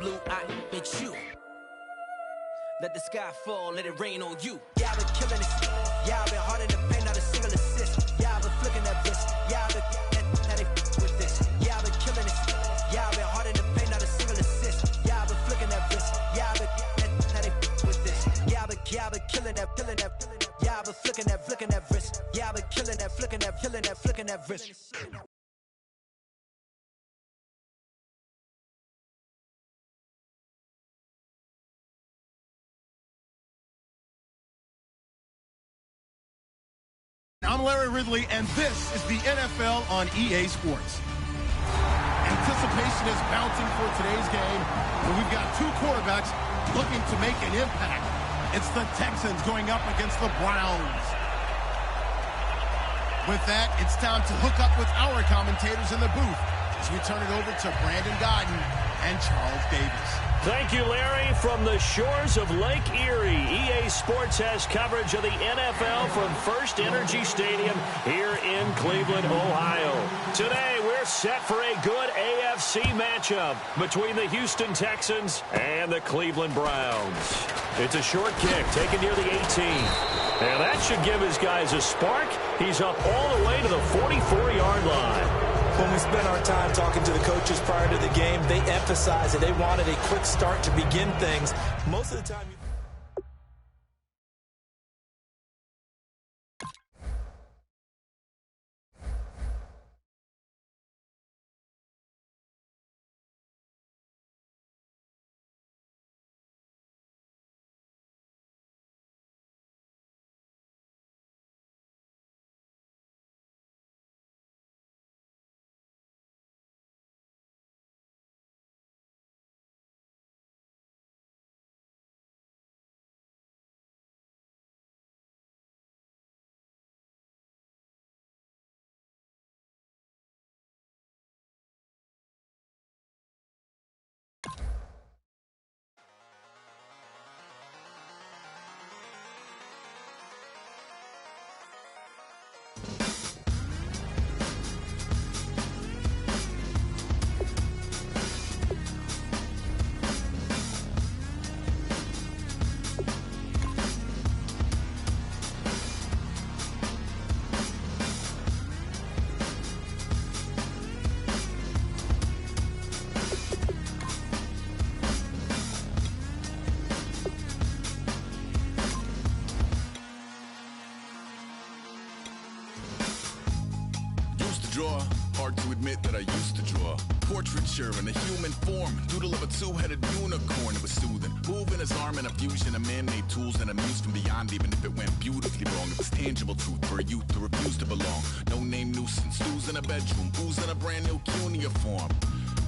blue, it's you. Let the sky fall, let it rain on you. Yeah, I've been killing this. Yeah, I've been hard in the paint, not a single assist. Yeah, I've been flicking that wrist. Yeah, I've been that they with this. Yeah, I've been killing this. Yeah, I've been hard in the paint, not a single assist. Yeah, I've been flicking that wrist. Yeah, I've been that they with this. Yeah, I've been killing that. Yeah, I've been flicking that wrist. Yeah, I've been killing that, flicking that wrist. I'm Larry Ridley, and this is the NFL on EA Sports. Anticipation is mounting for today's game, and we've got two quarterbacks looking to make an impact. It's the Texans going up against the Browns. With that, it's time to hook up with our commentators in the booth as we turn it over to Brandon Godden and Charles Davis. Thank you, Larry. From the shores of Lake Erie, EA Sports has coverage of the NFL from First Energy Stadium here in Cleveland, Ohio. Today, we're set for a good AFC matchup between the Houston Texans and the Cleveland Browns. It's a short kick taken near the 18. And that should give his guys a spark. He's up all the way to the 44-yard line. When we spent our time talking to the coaches prior to the game, they emphasized that they wanted a quick start to begin things. Most of the time... Draw. Hard to admit that I used to draw. Portraiture in a human form. Doodle of a two-headed unicorn. It was soothing. Moving his arm in a fusion of man-made tools and a muse from beyond. Even if it went beautifully wrong, it was tangible truth for a youth who refused to belong. No name nuisance. Who's in a bedroom? Who's in a brand new cuneiform?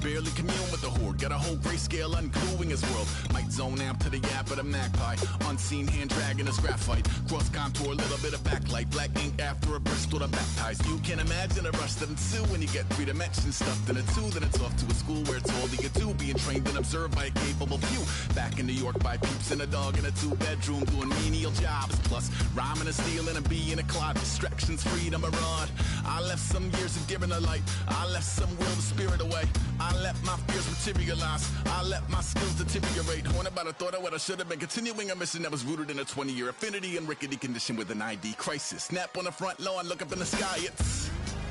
Barely commune with the horde. Got a whole grayscale ungluing his world. Might zone amp to the yap of the magpie. Unseen hand dragging his graphite. Cross contour, little bit of backlight. Black ink after a Bristol to baptize. You can imagine a rush that ensue when you get three dimensions stuffed in a two. Then it's off to a school where it's all you can do. Being trained and observed by a capable few. Back in New York by peeps and a dog in a two-bedroom doing menial jobs. Plus rhyming and stealing and being a clod. Distractions, freedom, a rod. I left some years of giving a light. I left some will the spirit away. I let my fears materialize. I let my skills deteriorate. Haunted by the thought of what I should have been. Continuing a mission that was rooted in a 20-year affinity and rickety condition with an ID crisis. Snap on the front lawn, look up in the sky. It's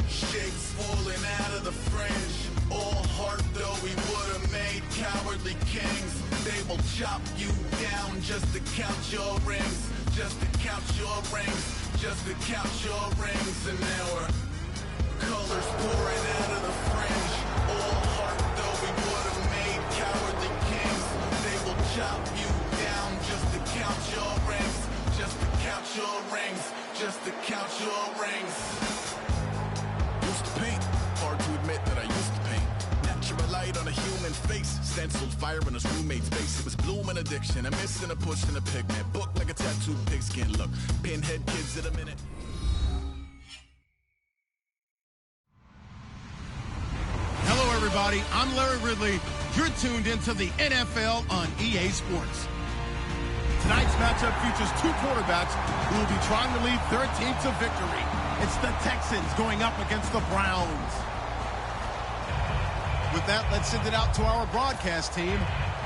shapes falling out of the fringe. All heart though we would have made cowardly kings. They will chop you down just to count your rings. Just to count your rings. Just to count your rings. And now we're colors pouring out of the fringe. All heart though we would have made cowardly kings. They will chop you down just to count your rings. Just to count your rings. Just to count your rings. Used to paint. Hard to admit that I used to paint. Natural light on a human face. Stenciled fire in his roommate's face. It was bloom and addiction. A miss and a push and a pigment. Book like a tattooed pigskin look. Pinhead kids in a minute. Everybody, I'm Larry Ridley. You're tuned into the NFL on EA Sports. Tonight's matchup features two quarterbacks who will be trying to lead their team to victory. It's the Texans going up against the Browns. With that, let's send it out to our broadcast team.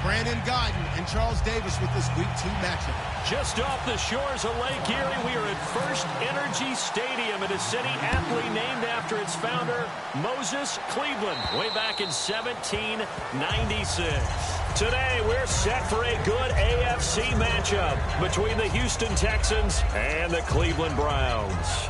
Brandon Guyton and Charles Davis with this Week 2 matchup. Just off the shores of Lake Erie, we are at First Energy Stadium in a city aptly named after its founder, Moses Cleveland, way back in 1796. Today, we're set for a good AFC matchup between the Houston Texans and the Cleveland Browns.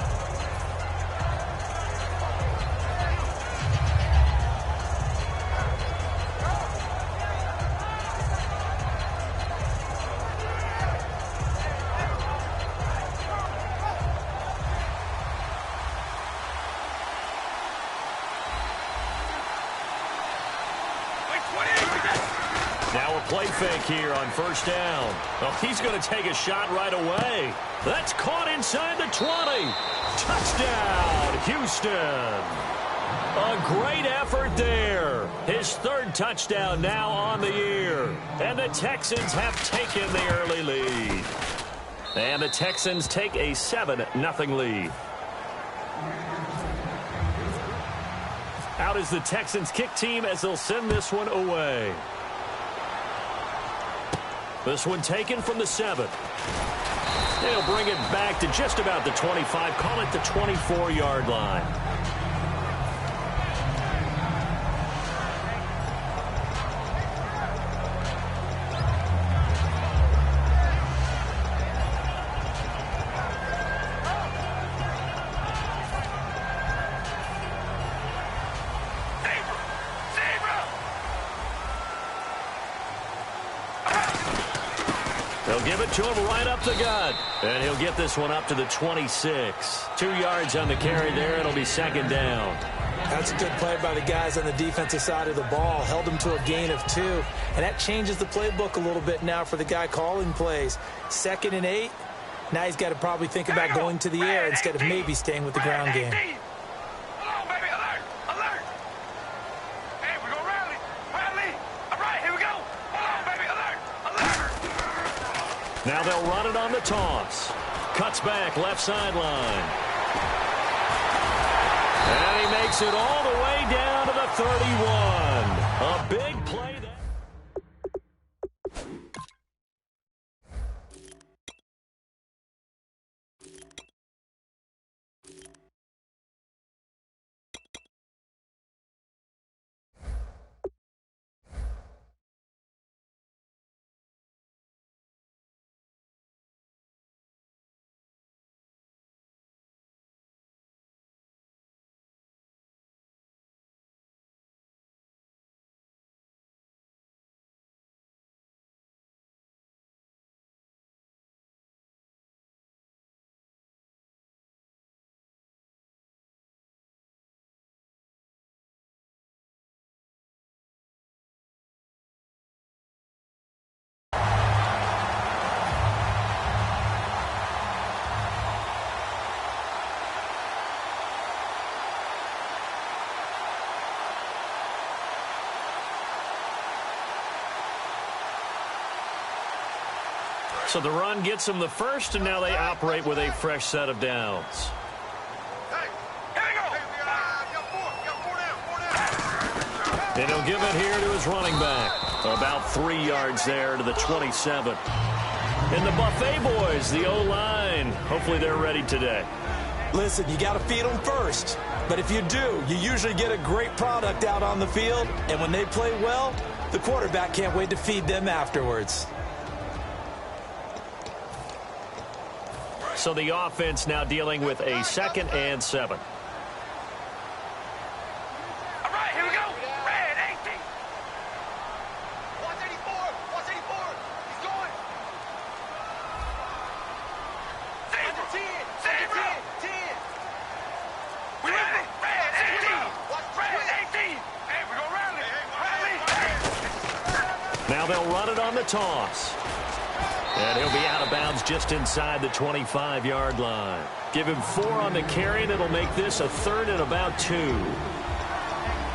Now a play fake here on first down. Oh, he's going to take a shot right away. That's caught inside the 20. Touchdown, Houston. A great effort there. His third touchdown now on the year. And the Texans have taken the early lead. And the Texans take a 7-0 lead. Out is the Texans kick team as they'll send this one away. This one taken from the 7. They'll bring it back to just about the 25. Call it the 24-yard line. They'll give it to him right up the gut. And he'll get this one up to the 26. 2 yards on the carry there. It'll be second down. That's a good play by the guys on the defensive side of the ball. Held him to a gain of 2. And that changes the playbook a little bit now for the guy calling plays. 2nd and 8. Now he's got to probably think about going to the air instead of maybe staying with the ground game. Now they'll run it on the toss. Cuts back left sideline. And he makes it all the way down to the 31. A big play there. So the run gets them the first, and now they operate with a fresh set of downs. And he'll give it here to his running back. About 3 yards there to the 27. And the Buffet boys, the O-line, hopefully they're ready today. Listen, you got to feed them first. But if you do, you usually get a great product out on the field. And when they play well, the quarterback can't wait to feed them afterwards. So the offense now dealing with a 2nd and 7. All right, here we go. Red 18. 184. 184. He's going. 10. 10. We ready? Red 18. Red 18. Hey, we go rally. Rally. Now they'll run it on the toss. And he'll be out of bounds just inside the 25-yard line. Give him 4 on the carry, and it'll make this a 3rd and about 2.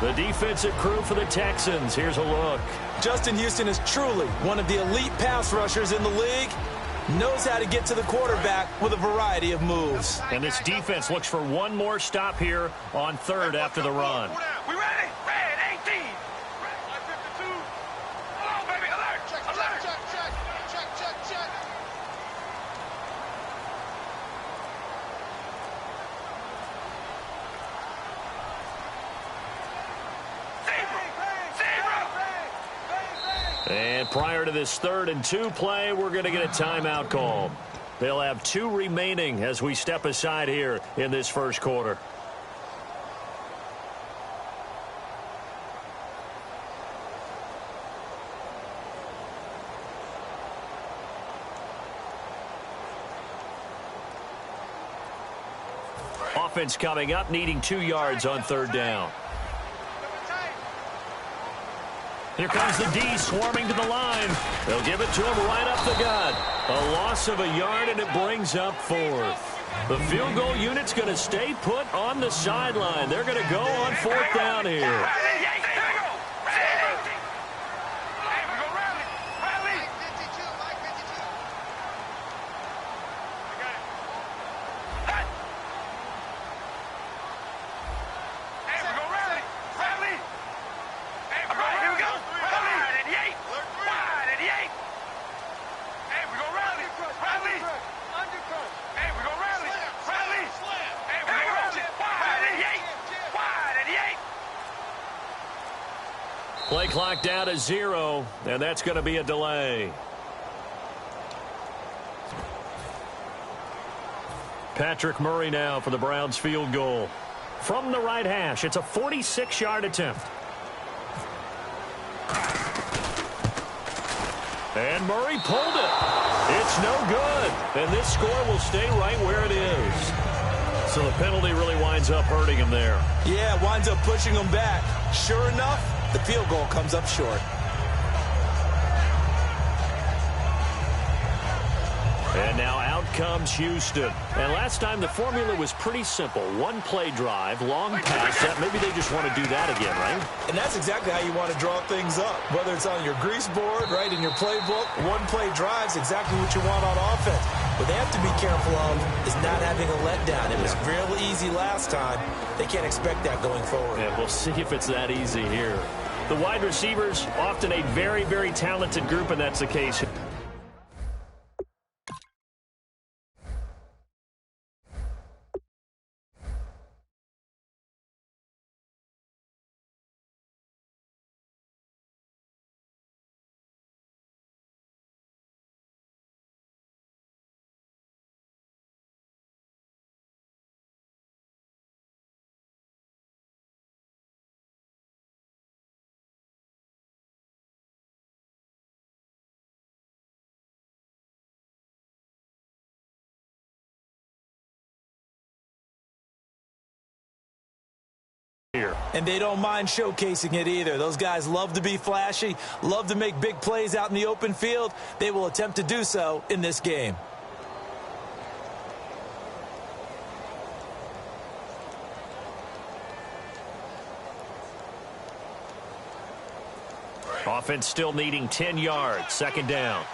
The defensive crew for the Texans. Here's a look. Justin Houston is truly one of the elite pass rushers in the league. Knows how to get to the quarterback with a variety of moves. And this defense looks for one more stop here on 3rd after the run. We ready? Red 18. Red 52. Come on, baby, alert. And prior to this 3rd and 2 play, we're going to get a timeout called. They'll have 2 remaining as we step aside here in this first quarter. Offense coming up, needing 2 yards on 3rd down. Here comes the D swarming to the line. They'll give it to him right up the gut. A loss of a yard, and it brings up 4th. The field goal unit's going to stay put on the sideline. They're going to go on 4th down here. Play clock down to 0, and that's going to be a delay. Patrick Murray now for the Browns field goal. From the right hash, it's a 46-yard attempt. And Murray pulled it. It's no good. And this score will stay right where it is. So the penalty really winds up hurting him there. Yeah, it winds up pushing him back. Sure enough, the field goal comes up short. And now out comes Houston. And last time the formula was pretty simple. 1 play drive, long pass. Maybe they just want to do that again, right? And that's exactly how you want to draw things up. Whether it's on your grease board, right, in your playbook, 1 play drive is exactly what you want on offense. What they have to be careful of is not having a letdown. It was real easy last time. They can't expect that going forward. And we'll see if it's that easy here. The wide receivers, often a very, very talented group, and that's the case. And they don't mind showcasing it either. Those guys love to be flashy, love to make big plays out in the open field. They will attempt to do so in this game. Offense still needing 10 yards. 2nd down.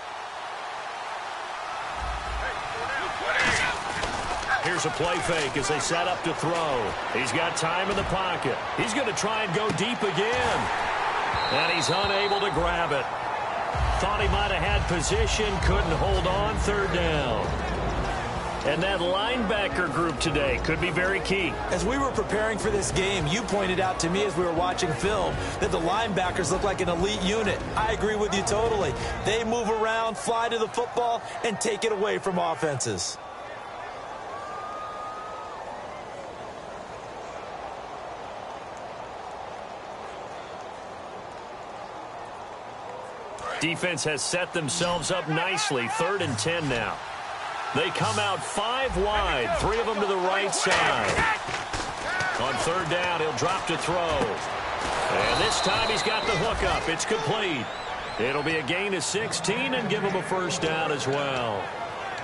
Here's a play fake as they set up to throw. He's got time in the pocket. He's going to try and go deep again. And he's unable to grab it. Thought he might have had position, couldn't hold on. 3rd down. And that linebacker group today could be very key. As we were preparing for this game, you pointed out to me as we were watching film that the linebackers look like an elite unit. I agree with you totally. They move around, fly to the football, and take it away from offenses. Defense has set themselves up nicely. 3rd and 10 now. They come out 5 wide, 3 of them to the right side. On 3rd down, he'll drop to throw. And this time he's got the hook up. It's complete. It'll be a gain of 16 and give him a 1st down as well.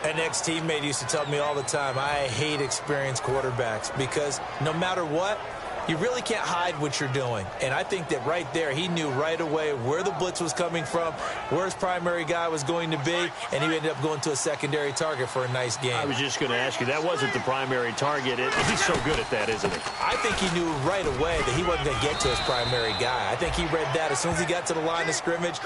An ex-teammate used to tell me all the time, I hate experienced quarterbacks because no matter what, you really can't hide what you're doing. And I think that right there, he knew right away where the blitz was coming from, where his primary guy was going to be, and he ended up going to a secondary target for a nice game. I was just going to ask you, that wasn't the primary target. He's so good at that, isn't he? I think he knew right away that he wasn't going to get to his primary guy. I think he read that as soon as he got to the line of scrimmage,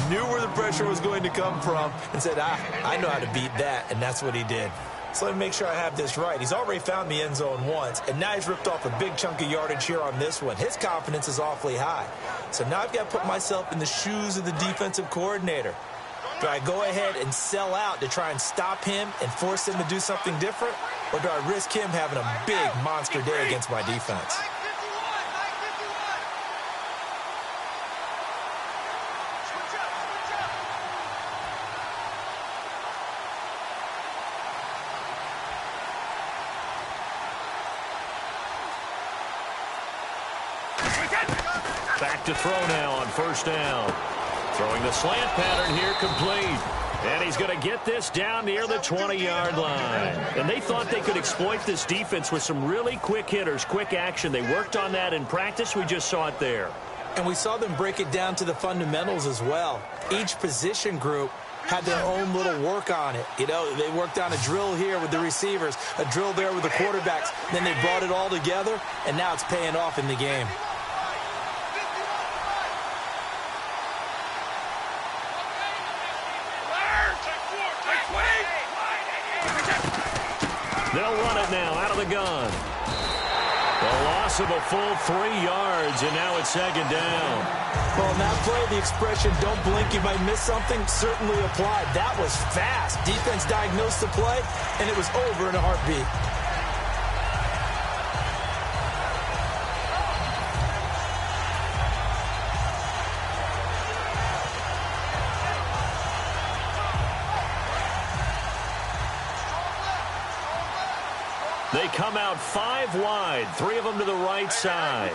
knew where the pressure was going to come from, and said, I know how to beat that, and that's what he did. So let me make sure I have this right. He's already found the end zone once, and now he's ripped off a big chunk of yardage here on this one. His confidence is awfully high. So now I've got to put myself in the shoes of the defensive coordinator. Do I go ahead and sell out to try and stop him and force him to do something different? Or do I risk him having a big monster day against my defense? Back to throw now on first down. Throwing the slant pattern here, complete. And he's going to get this down near the 20-yard line. And they thought they could exploit this defense with some really quick hitters, quick action. They worked on that in practice. We just saw it there. And we saw them break it down to the fundamentals as well. Each position group had their own little work on it. You know, they worked on a drill here with the receivers, a drill there with the quarterbacks. Then they brought it all together, and now it's paying off in the game. They'll run it now out of the gun. The loss of a full 3 yards, and now it's second down. Well, in that play, the expression, don't blink, you might miss something, certainly applied. That was fast. Defense diagnosed the play, and it was over in a heartbeat. They come out 5 wide, 3 of them to the right side.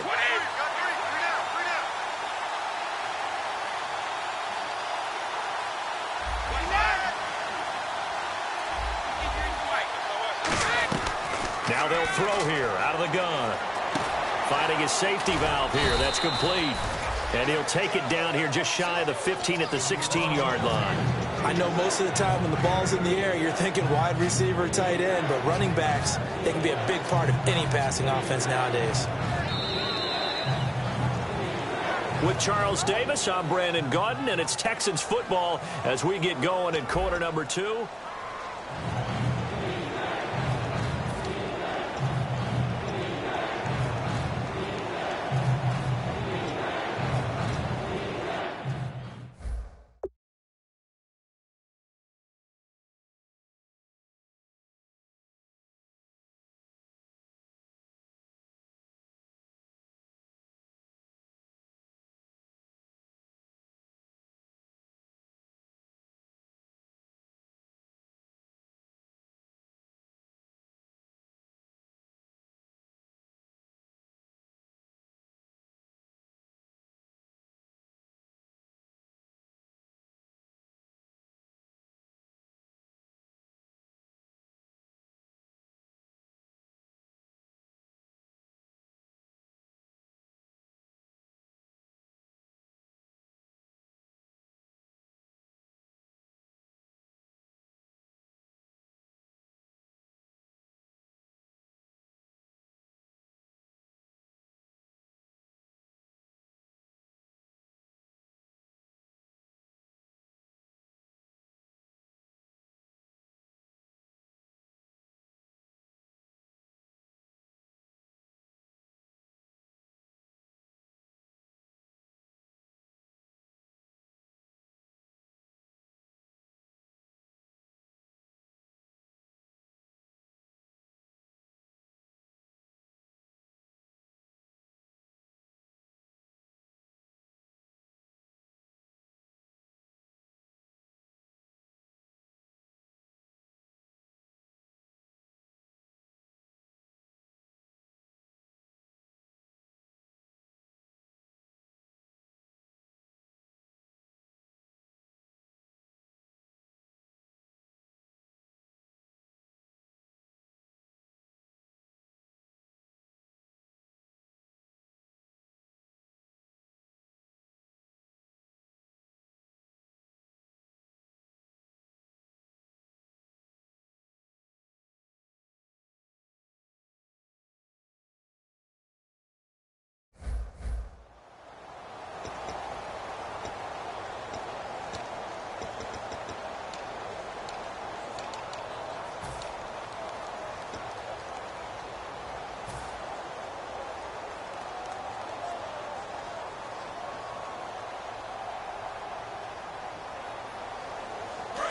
Now they'll throw here out of the gun. Finding his safety valve here. That's complete. And he'll take it down here just shy of the 15 at the 16-yard line. I know most of the time when the ball's in the air, you're thinking wide receiver, tight end, but running backs, they can be a big part of any passing offense nowadays. With Charles Davis, I'm Brandon Gaudin, and it's Texans football as we get going in quarter number 2.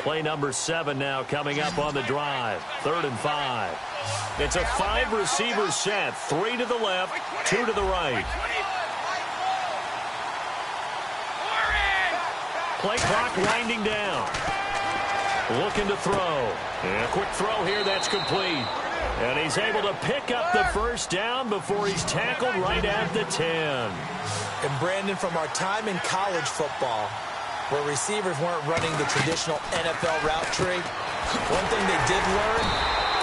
Play number 7 now coming up on the drive. 3rd and 5. It's a 5-receiver set. 3 to the left, 2 to the right. Play clock winding down. Looking to throw. And a quick throw here that's complete. And he's able to pick up the first down before he's tackled right at the 10. And Brandon, from our time in college football, where receivers weren't running the traditional NFL route tree, one thing they did learn,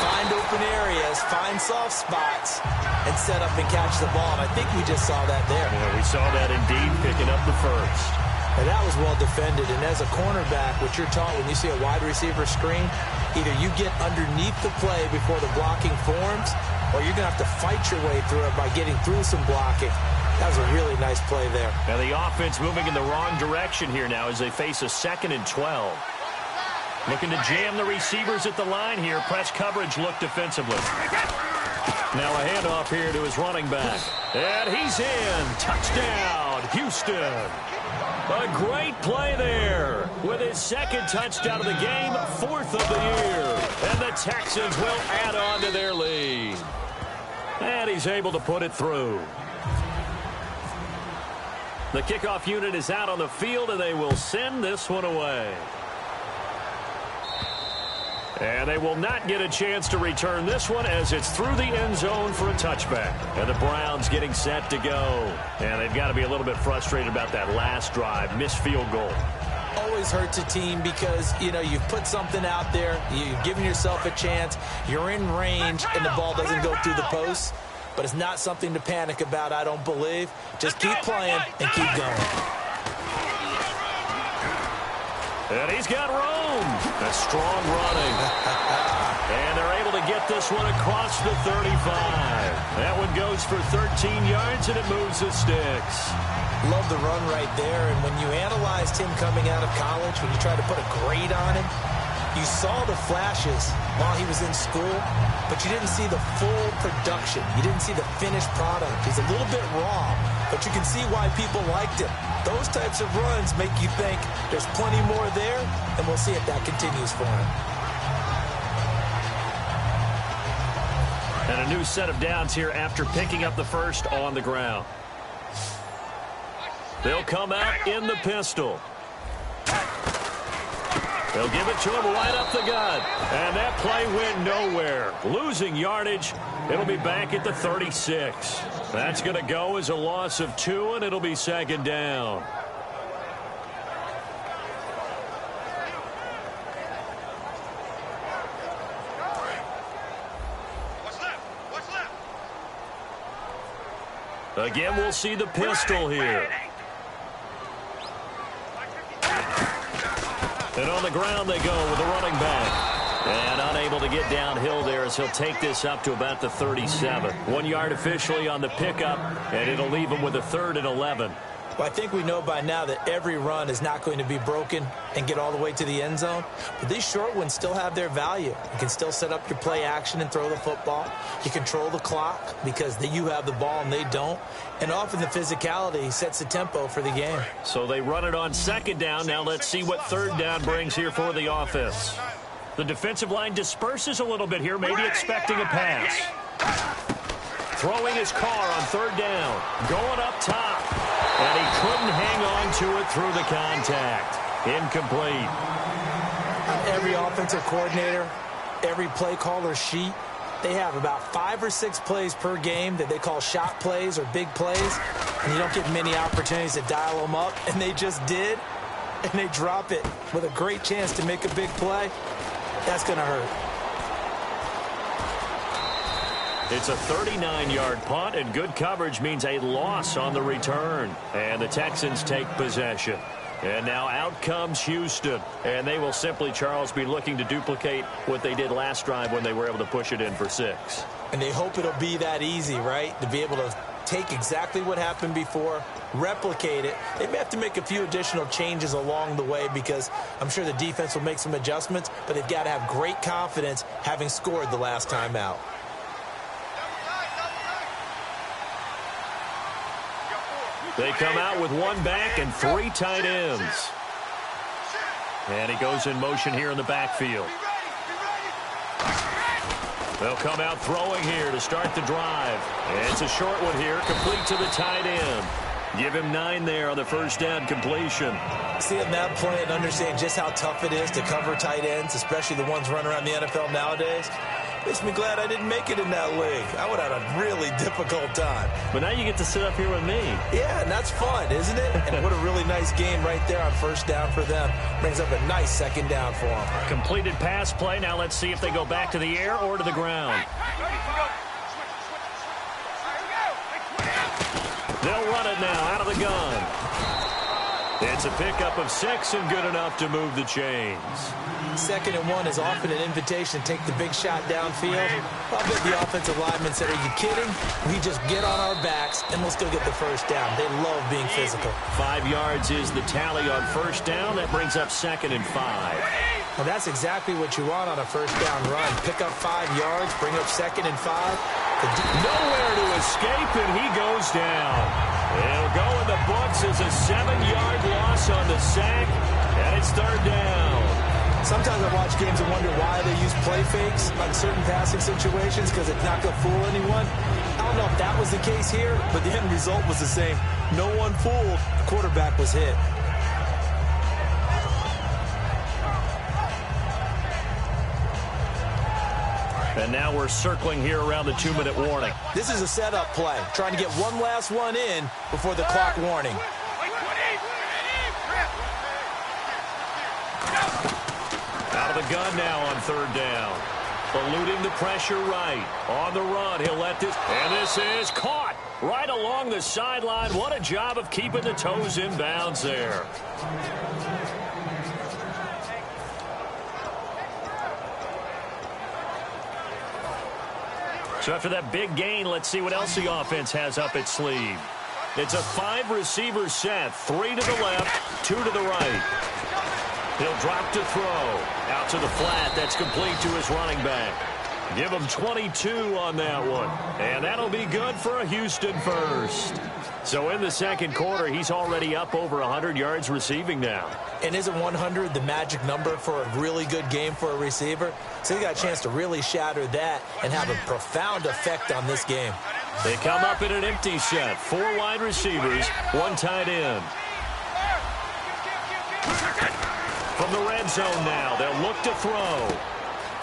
find open areas, find soft spots, and set up and catch the ball. And I think we just saw that there. Yeah, we saw that indeed, picking up the first. And that was well defended. And as a cornerback, what you're taught when you see a wide receiver screen, either you get underneath the play before the blocking forms, or you're going to have to fight your way through it by getting through some blocking. That was a really nice play there. And the offense moving in the wrong direction here now as they face a 2nd and 12. Looking to jam the receivers at the line here. Press coverage look defensively. Now a handoff here to his running back. And he's in. Touchdown, Houston. A great play there with his 2nd touchdown of the game, 4th of the year. And the Texans will add on to their lead. And he's able to put it through. The kickoff unit is out on the field, and they will send this one away. And they will not get a chance to return this one as it's through the end zone for a touchback. And the Browns getting set to go. And they've got to be a little bit frustrated about that last drive, missed field goal. Always hurts a team because, you know, you've put something out there, you've given yourself a chance, you're in range, and the ball doesn't go through the post. But it's not something to panic about, I don't believe. Just keep playing and keep going. And he's got room. A strong running. And they're able to get this one across the 35. That one goes for 13 yards, and it moves the sticks. Love the run right there. And when you analyzed him coming out of college, when you tried to put a grade on him, you saw the flashes while he was in school, but you didn't see the full production. You didn't see the finished product. He's a little bit raw, but you can see why people liked him. Those types of runs make you think there's plenty more there, and we'll see if that continues for him. And a new set of downs here after picking up the first on the ground. They'll come out in the pistol. They'll give it to him right up the gut. And that play went nowhere. Losing yardage. It'll be back at the 36. That's going to go as a loss of 2, and it'll be 2nd down. Again, we'll see the pistol here. And on the ground they go with the running back. And unable to get downhill there as he'll take this up to about the 37. 1 yard officially on the pickup, and it'll leave him with a 3rd and 11. Well, I think we know by now that every run is not going to be broken and get all the way to the end zone. But these short ones still have their value. You can still set up your play action and throw the football. You control the clock because you have the ball and they don't. And often the physicality sets the tempo for the game. So they run it on 2nd down. Now let's see what 3rd down brings here for the offense. The defensive line disperses a little bit here, maybe expecting a pass. Throwing his car on 3rd down. Going up top. And he couldn't hang on to it through the contact. Incomplete. Every offensive coordinator, every play caller sheet, they have about 5 or 6 plays per game that they call shot plays or big plays. And you don't get many opportunities to dial them up. And they just did. And they drop it with a great chance to make a big play. That's going to hurt. It's a 39-yard punt, and good coverage means a loss on the return. And the Texans take possession. And now out comes Houston. And they will simply, Charles, be looking to duplicate what they did last drive when they were able to push it in for 6. And they hope it'll be that easy, right? To be able to take exactly what happened before, replicate it. They may have to make a few additional changes along the way because I'm sure the defense will make some adjustments, but they've got to have great confidence having scored the last time out. They come out with 1 back and 3 tight ends. And he goes in motion here in the backfield. They'll come out throwing here to start the drive. It's a short one here, complete to the tight end. Give him 9 there on the first down completion. Seeing that play and understanding just how tough it is to cover tight ends, especially the ones running around the NFL nowadays, makes me glad I didn't make it in that league. I would have had a really difficult time. But now you get to sit up here with me. Yeah, and that's fun, isn't it? And what a really nice game right there on first down for them. Brings up a nice second down for them. Completed pass play. Now let's see if they go back to the air or to the ground. They'll run it now out of the gun. It's a pickup of 6 and good enough to move the chains. 2nd and 1 is often an invitation to take the big shot downfield. I bet the offensive lineman said, are you kidding? We just get on our backs and let's go get the first down. They love being physical. 5 yards is the tally on first down. That brings up 2nd and 5. Well, that's exactly what you want on a first down run. Pick up 5 yards, bring up 2nd and 5. Nowhere to escape, and he goes down. It'll go in the books as a 7-yard loss on the sack, and it's 3rd down. Sometimes I watch games and wonder why they use play fakes on certain passing situations because it's not going to fool anyone. I don't know if that was the case here, but the end result was the same. No one fooled. The quarterback was hit. And now we're circling here around the 2-minute warning. This is a setup play, trying to get one last one in before the clock warning. Out of the gun now on 3rd down. Eluding the pressure right. On the run, he'll let this. And this is caught right along the sideline. What a job of keeping the toes in bounds there. So after that big gain, let's see what else the offense has up its sleeve. It's a 5-receiver set. 3 to the left, 2 to the right. He'll drop to throw. Out to the flat. That's complete to his running back. Give him 22 on that one. And that'll be good for a Houston first. So in the second quarter, he's already up over 100 yards receiving now. And isn't 100 the magic number for a really good game for a receiver? So he got a chance to really shatter that and have a profound effect on this game. They come up in an empty set. 4 wide receivers, 1 tight end. From the red zone now, they'll look to throw.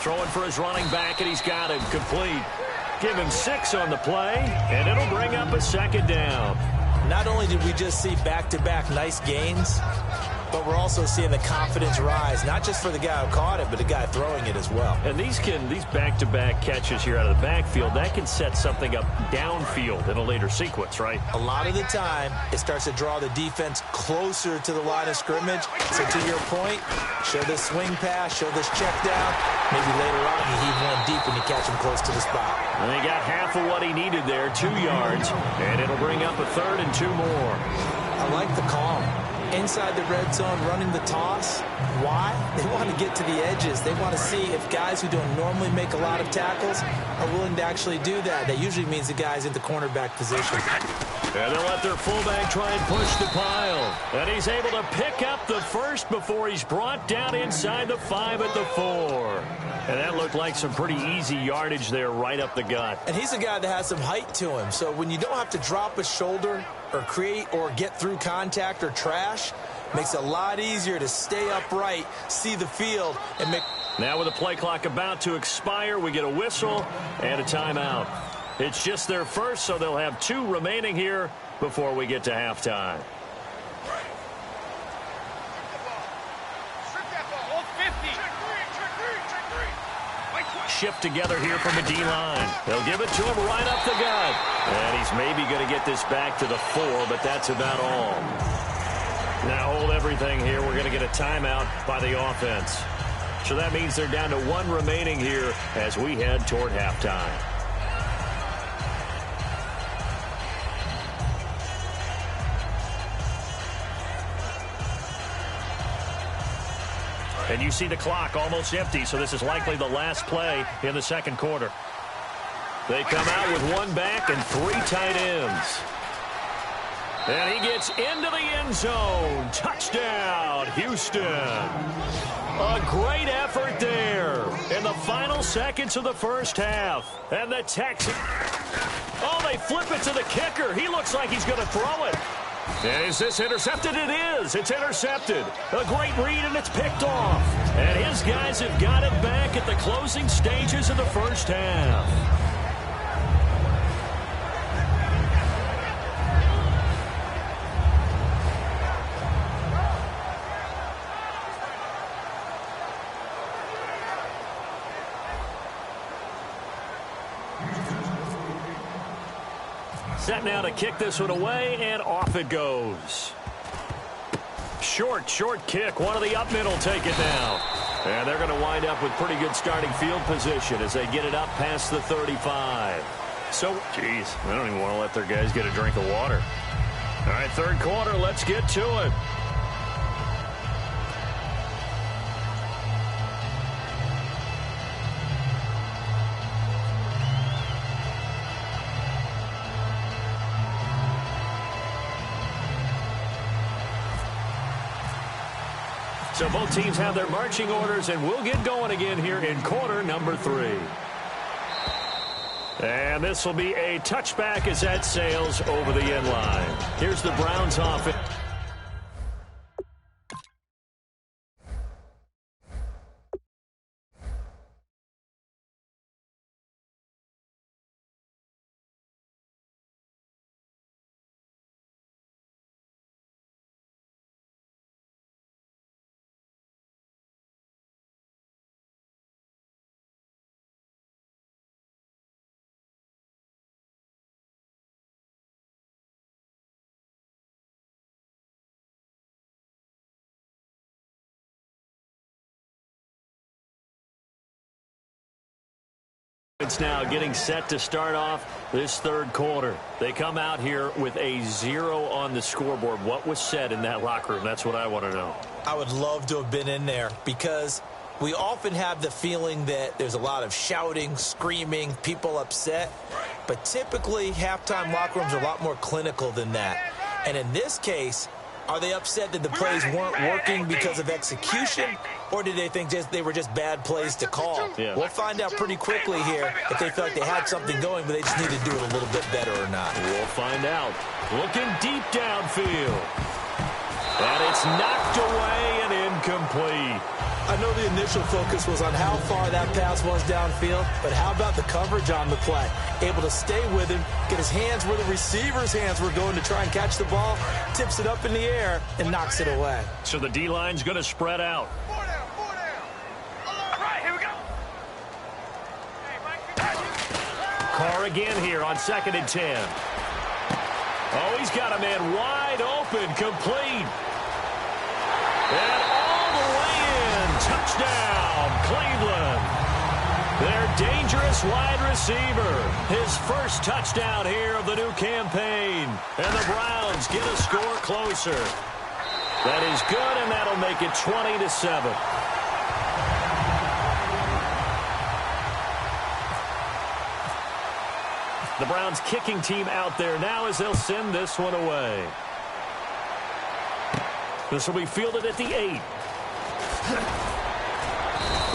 Throwing for his running back, and he's got him complete. Give him 6 on the play, and it'll bring up a 2nd down. Not only did we just see back-to-back nice gains, but we're also seeing the confidence rise, not just for the guy who caught it, but the guy throwing it as well. And these back-to-back catches here out of the backfield, that can set something up downfield in a later sequence, right? A lot of the time, it starts to draw the defense closer to the line of scrimmage. So to your point, show this swing pass, show this check down. Maybe later on you heave one deep and you catch him close to the spot. And he got half of what he needed there, 2 yards, and it'll bring up a 3rd and 2 more. I like the call. Inside the red zone, running the toss. Why? They want to get to the edges. They want to see if guys who don't normally make a lot of tackles are willing to actually do that. That usually means the guy's in the cornerback position. And they'll let their fullback try and push the pile. And he's able to pick up the first before he's brought down inside the 5 at the 4. And that looked like some pretty easy yardage there right up the gut. And he's a guy that has some height to him. So when you don't have to drop a shoulder or create or get through contact or trash, makes it a lot easier to stay upright, see the field, and make... Now with the play clock about to expire, we get a whistle and a timeout. It's just their first, so they'll have 2 remaining here before we get to halftime. Shift together here from the D-line. They'll give it to him right up the gut. And he's maybe going to get this back to the 4, but that's about all. Now hold everything here. We're going to get a timeout by the offense. So that means they're down to 1 remaining here as we head toward halftime. And you see the clock almost empty, so this is likely the last play in the second quarter. They come out with 1 back and 3 tight ends. And he gets into the end zone. Touchdown, Houston. A great effort there in the final seconds of the first half. And the Texans, oh, they flip it to the kicker. He looks like he's going to throw it. And is this intercepted? It is. It's intercepted. A great read, and it's picked off. And his guys have got it back at the closing stages of the first half. Set now to kick this one away, and off it goes. Short kick. One of the up middle take it now. And they're going to wind up with pretty good starting field position as they get it up past the 35. So, geez, they don't even want to let their guys get a drink of water. All right, third quarter, let's get to it. So both teams have their marching orders, and we'll get going again here in quarter number 3. And this will be a touchback as that sails over the end line. Here's the Browns offense. It's now getting set to start off this third quarter. They come out here with a 0 on the scoreboard. What was said in that locker room? That's what I want to know. I would love to have been in there because we often have the feeling that there's a lot of shouting, screaming, people upset. But typically, halftime locker rooms are a lot more clinical than that. And in this case, are they upset that the plays weren't working because of execution, or did they think they were just bad plays to call? Yeah. We'll find out pretty quickly here if they felt like they had something going, but they just need to do it a little bit better or not. We'll find out. Looking deep downfield. And it's knocked away and incomplete. I know the initial focus was on how far that pass was downfield, but how about the coverage on the play? Able to stay with him, get his hands where the receiver's hands were going to try and catch the ball, tips it up in the air, and knocks it away. So the D-line's going to spread out. 4 down. All right, here we go. Carr again here on 2nd and 10. Oh, he's got a man wide open, complete. And all the way in. Touchdown, Cleveland. Their dangerous wide receiver. His first touchdown here of the new campaign. And the Browns get a score closer. That is good, and that'll make it 20-7. The Browns kicking team out there now as they'll send this one away. This will be fielded at the 8.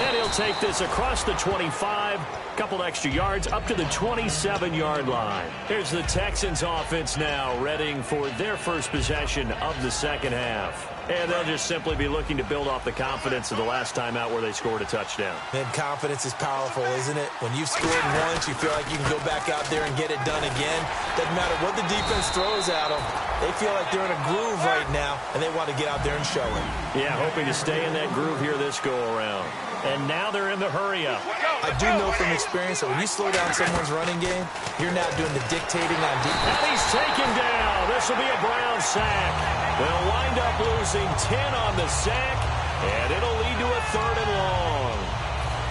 And he'll take this across the 25. Couple extra yards up to the 27-yard line. Here's the Texans offense now readying for their first possession of the second half. And they'll just simply be looking to build off the confidence of the last time out where they scored a touchdown. And confidence is powerful, isn't it? When you've scored once, you feel like you can go back out there and get it done again. Doesn't matter what the defense throws at them. They feel like they're in a groove right now, and they want to get out there and show it. Yeah, hoping to stay in that groove here this go-around. And now they're in the hurry-up. I do know from experience that when you slow down someone's running game, you're not doing the dictating on defense. And he's taken down. This will be a Brown sack. They'll wind up losing 10 on the sack, and it'll lead to a 3rd and long.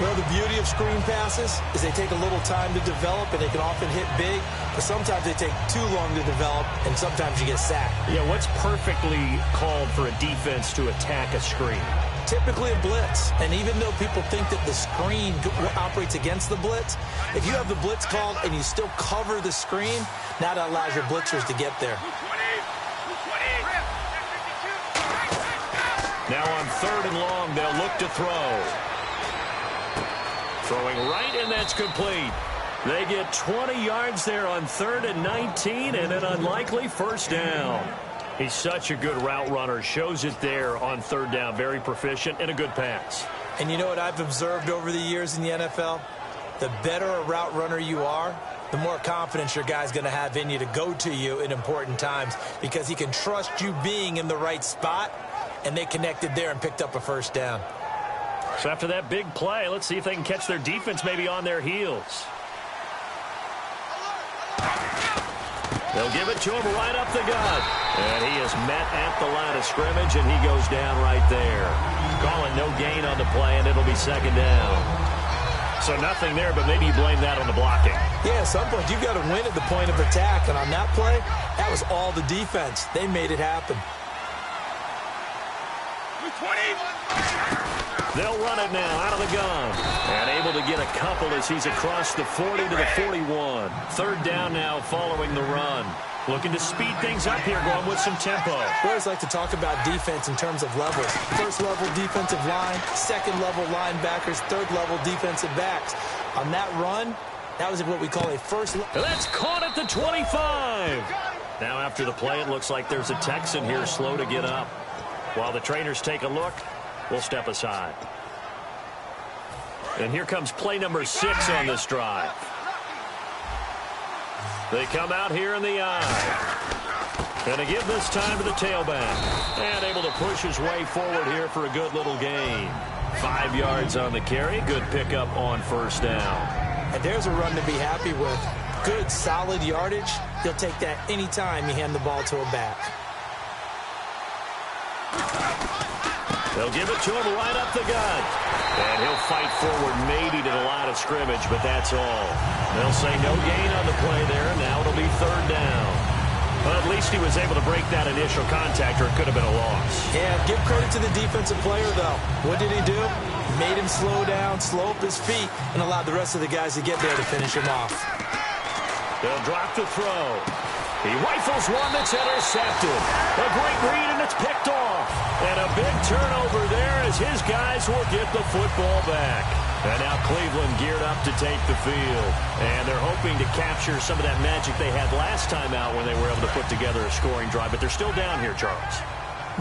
Well, the beauty of screen passes is they take a little time to develop, and they can often hit big, but sometimes they take too long to develop, and sometimes you get sacked. Yeah, what's perfectly called for a defense to attack a screen? Typically a blitz, and even though people think that the screen operates against the blitz, if you have the blitz called and you still cover the screen, now that allows your blitzers to get there. Now on 3rd and long, they'll look to throw. Throwing right, and that's complete. They get 20 yards there on 3rd and 19, and an unlikely first down. He's such a good route runner. Shows it there on 3rd down. Very proficient and a good pass. And you know what I've observed over the years in the NFL? The better a route runner you are, the more confidence your guy's going to have in you to go to you in important times, because he can trust you being in the right spot, and they connected there and picked up a first down. So after that big play, let's see if they can catch their defense maybe on their heels. They'll give it to him right up the gut. And he is met at the line of scrimmage, and he goes down right there. Calling no gain on the play, and it'll be 2nd down. So nothing there, but maybe you blame that on the blocking. Yeah, at some point, you've got to win at the point of attack. And on that play, that was all the defense. They made it happen. They'll run it now out of the gun. And able to get a couple as he's across the 40 to the 41. 3rd down now following the run. Looking to speed things up here, going with some tempo. We always like to talk about defense in terms of levels. 1st level defensive line, 2nd level linebackers, 3rd level defensive backs. On that run, that was what we call a first level. That's caught at the 25. Now after the play, it looks like there's a Texan here slow to get up. While the trainers take a look, we'll step aside. And here comes play number 6 on this drive. They come out here in the eye. Going to give this time to the tailback. And able to push his way forward here for a good little gain. 5 yards on the carry. Good pickup on 1st down. And there's a run to be happy with. Good, solid yardage. He'll take that anytime you hand the ball to a back. They'll give it to him right up the gut. And he'll fight forward maybe to the line of scrimmage, but that's all. They'll say no gain on the play there, and now it'll be 3rd down. But at least he was able to break that initial contact, or it could have been a loss. Yeah, give credit to the defensive player, though. What did he do? Made him slow down, slow up his feet, and allowed the rest of the guys to get there to finish him off. They'll drop the throw. He rifles one that's intercepted. A great read, and it's picked off. And a big turnover there as his guys will get the football back. And now Cleveland geared up to take the field. And they're hoping to capture some of that magic they had last time out when they were able to put together a scoring drive. But they're still down here, Charles.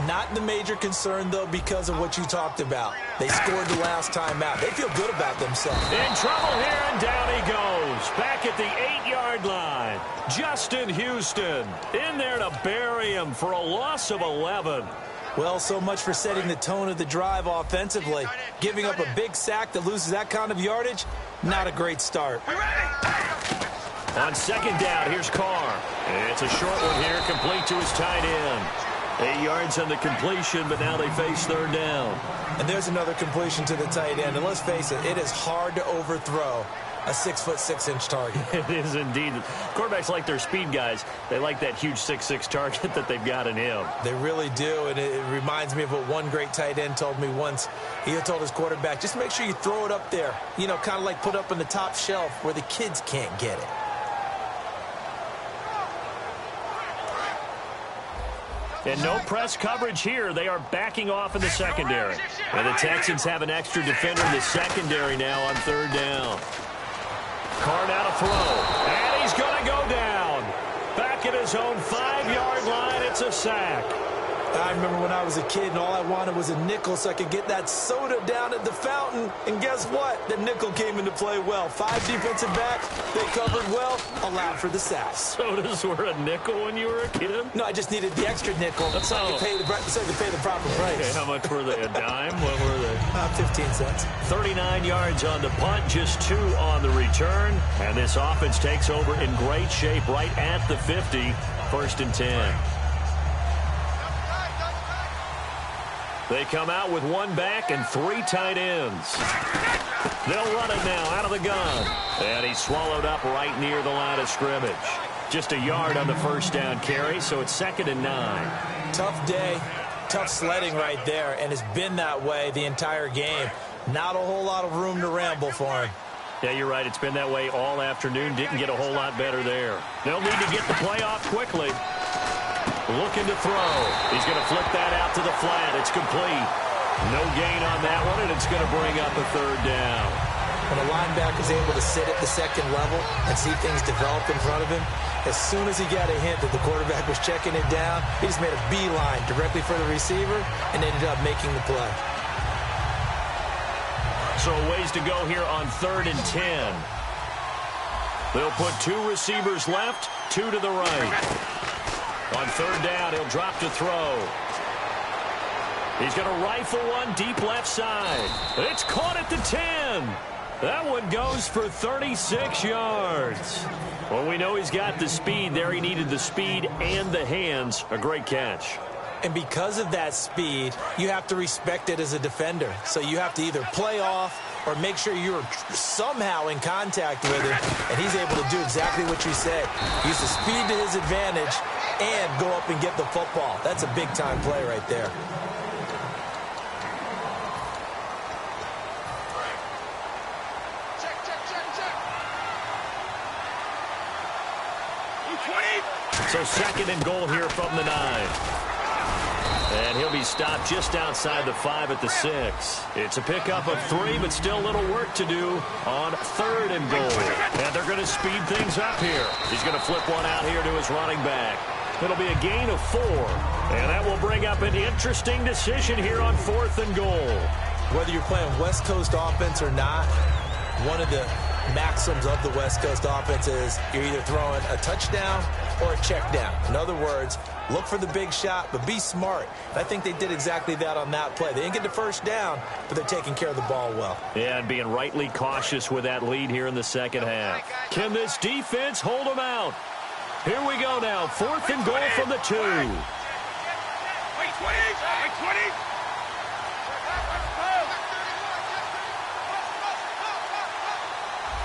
Not the major concern, though, because of what you talked about. They scored the last time out. They feel good about themselves. In trouble here, and down he goes. Back at the 8-yard line. Justin Houston in there to bury him for a loss of 11. Well, so much for setting the tone of the drive offensively. Giving up a big sack that loses that kind of yardage, not a great start. On 2nd down, here's Carr. It's a short one here, complete to his tight end. 8 yards on the completion, but now they face 3rd down. And there's another completion to the tight end. And let's face it, it is hard to overthrow a 6'6" target. It is indeed. Quarterbacks like their speed guys. They like that huge 6'6" target that they've got in him. They really do, and it reminds me of what one great tight end told me once. He told his quarterback, just make sure you throw it up there. You know, kind of like put up on the top shelf where the kids can't get it. And no press coverage here. They are backing off in the secondary. And the Texans have an extra defender in the secondary now on 3rd down. Carr now to throw. And he's going to go down. Back at his own 5-yard line. It's a sack. I remember when I was a kid and all I wanted was a nickel so I could get that soda down at the fountain. And guess what? The nickel came into play well. 5 defensive backs. They covered well. Allowed for the sack. Sodas were a nickel when you were a kid? No, I just needed the extra nickel so I could pay the proper price. Okay, how much were they? A dime? What were they? 15 cents. 39 yards on the punt, just 2 on the return. And this offense takes over in great shape right at the 50. 1st and 10. They come out with 1 back and 3 tight ends. They'll run it now out of the gun. And he's swallowed up right near the line of scrimmage. Just a yard on the 1st down carry, so it's 2nd and 9. Tough day, tough sledding right there, and it's been that way the entire game. Not a whole lot of room to ramble for him. Yeah, you're right. It's been that way all afternoon. Didn't get a whole lot better there. They'll need to get the play off quickly. looking to throw. He's going to flip that out to the flat. It's complete. No gain on that one, and it's going to bring up a third down. When a linebacker is able to sit at the second level and see things develop in front of him, as soon as he got a hint that the quarterback was checking it down, he just made a beeline directly for the receiver and ended up making the play. So a ways to go here on 3rd and 10. They'll put 2 receivers left, 2 to the right. On 3rd down, he'll drop to throw. He's going to rifle one deep left side. It's caught at the 10. That one goes for 36 yards. Well, we know he's got the speed there. He needed the speed and the hands. A great catch. And because of that speed, you have to respect it as a defender. So you have to either play off or make sure you're somehow in contact with him. And he's able to do exactly what you said. Use the speed to his advantage and go up and get the football. That's a big-time play right there. So 2nd and goal here from the 9. And he'll be stopped just outside the 5 at the 6. It's a pickup of 3, but still a little work to do on 3rd and goal. And they're going to speed things up here. He's going to flip one out here to his running back. It'll be a gain of 4. And that will bring up an interesting decision here on 4th and goal. Whether you're playing West Coast offense or not, one of the maxims of the West Coast offense is you're either throwing a touchdown or a check down. In other words, look for the big shot, but be smart. And I think they did exactly that on that play. They didn't get the first down, but they're taking care of the ball well. Yeah, and being rightly cautious with that lead here in the second half. Can this defense hold them out? Here we go now. 4th and goal from the 2. Wait, 20.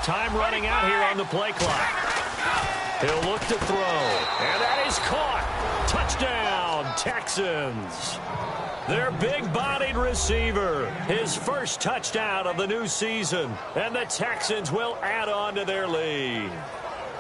Time running out here on the play clock. He'll look to throw, and that is caught. Touchdown, Texans. Their big-bodied receiver, his first touchdown of the new season, and the Texans will add on to their lead.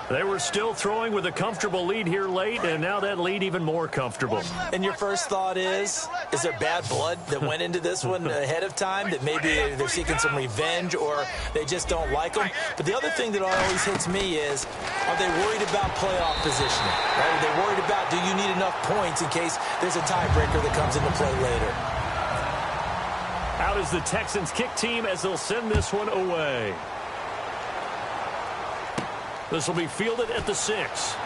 They were still throwing with a comfortable lead here late, and now that lead even more comfortable. And your first thought is there bad blood that went into this one ahead of time, that maybe they're seeking some revenge or they just don't like them? But the other thing that always hits me is, are they worried about playoff positioning? Right? Are they worried about, do you need enough points in case there's a tiebreaker that comes into play later? Out is the Texans kick team as they'll send this one away. This will be fielded at the 6.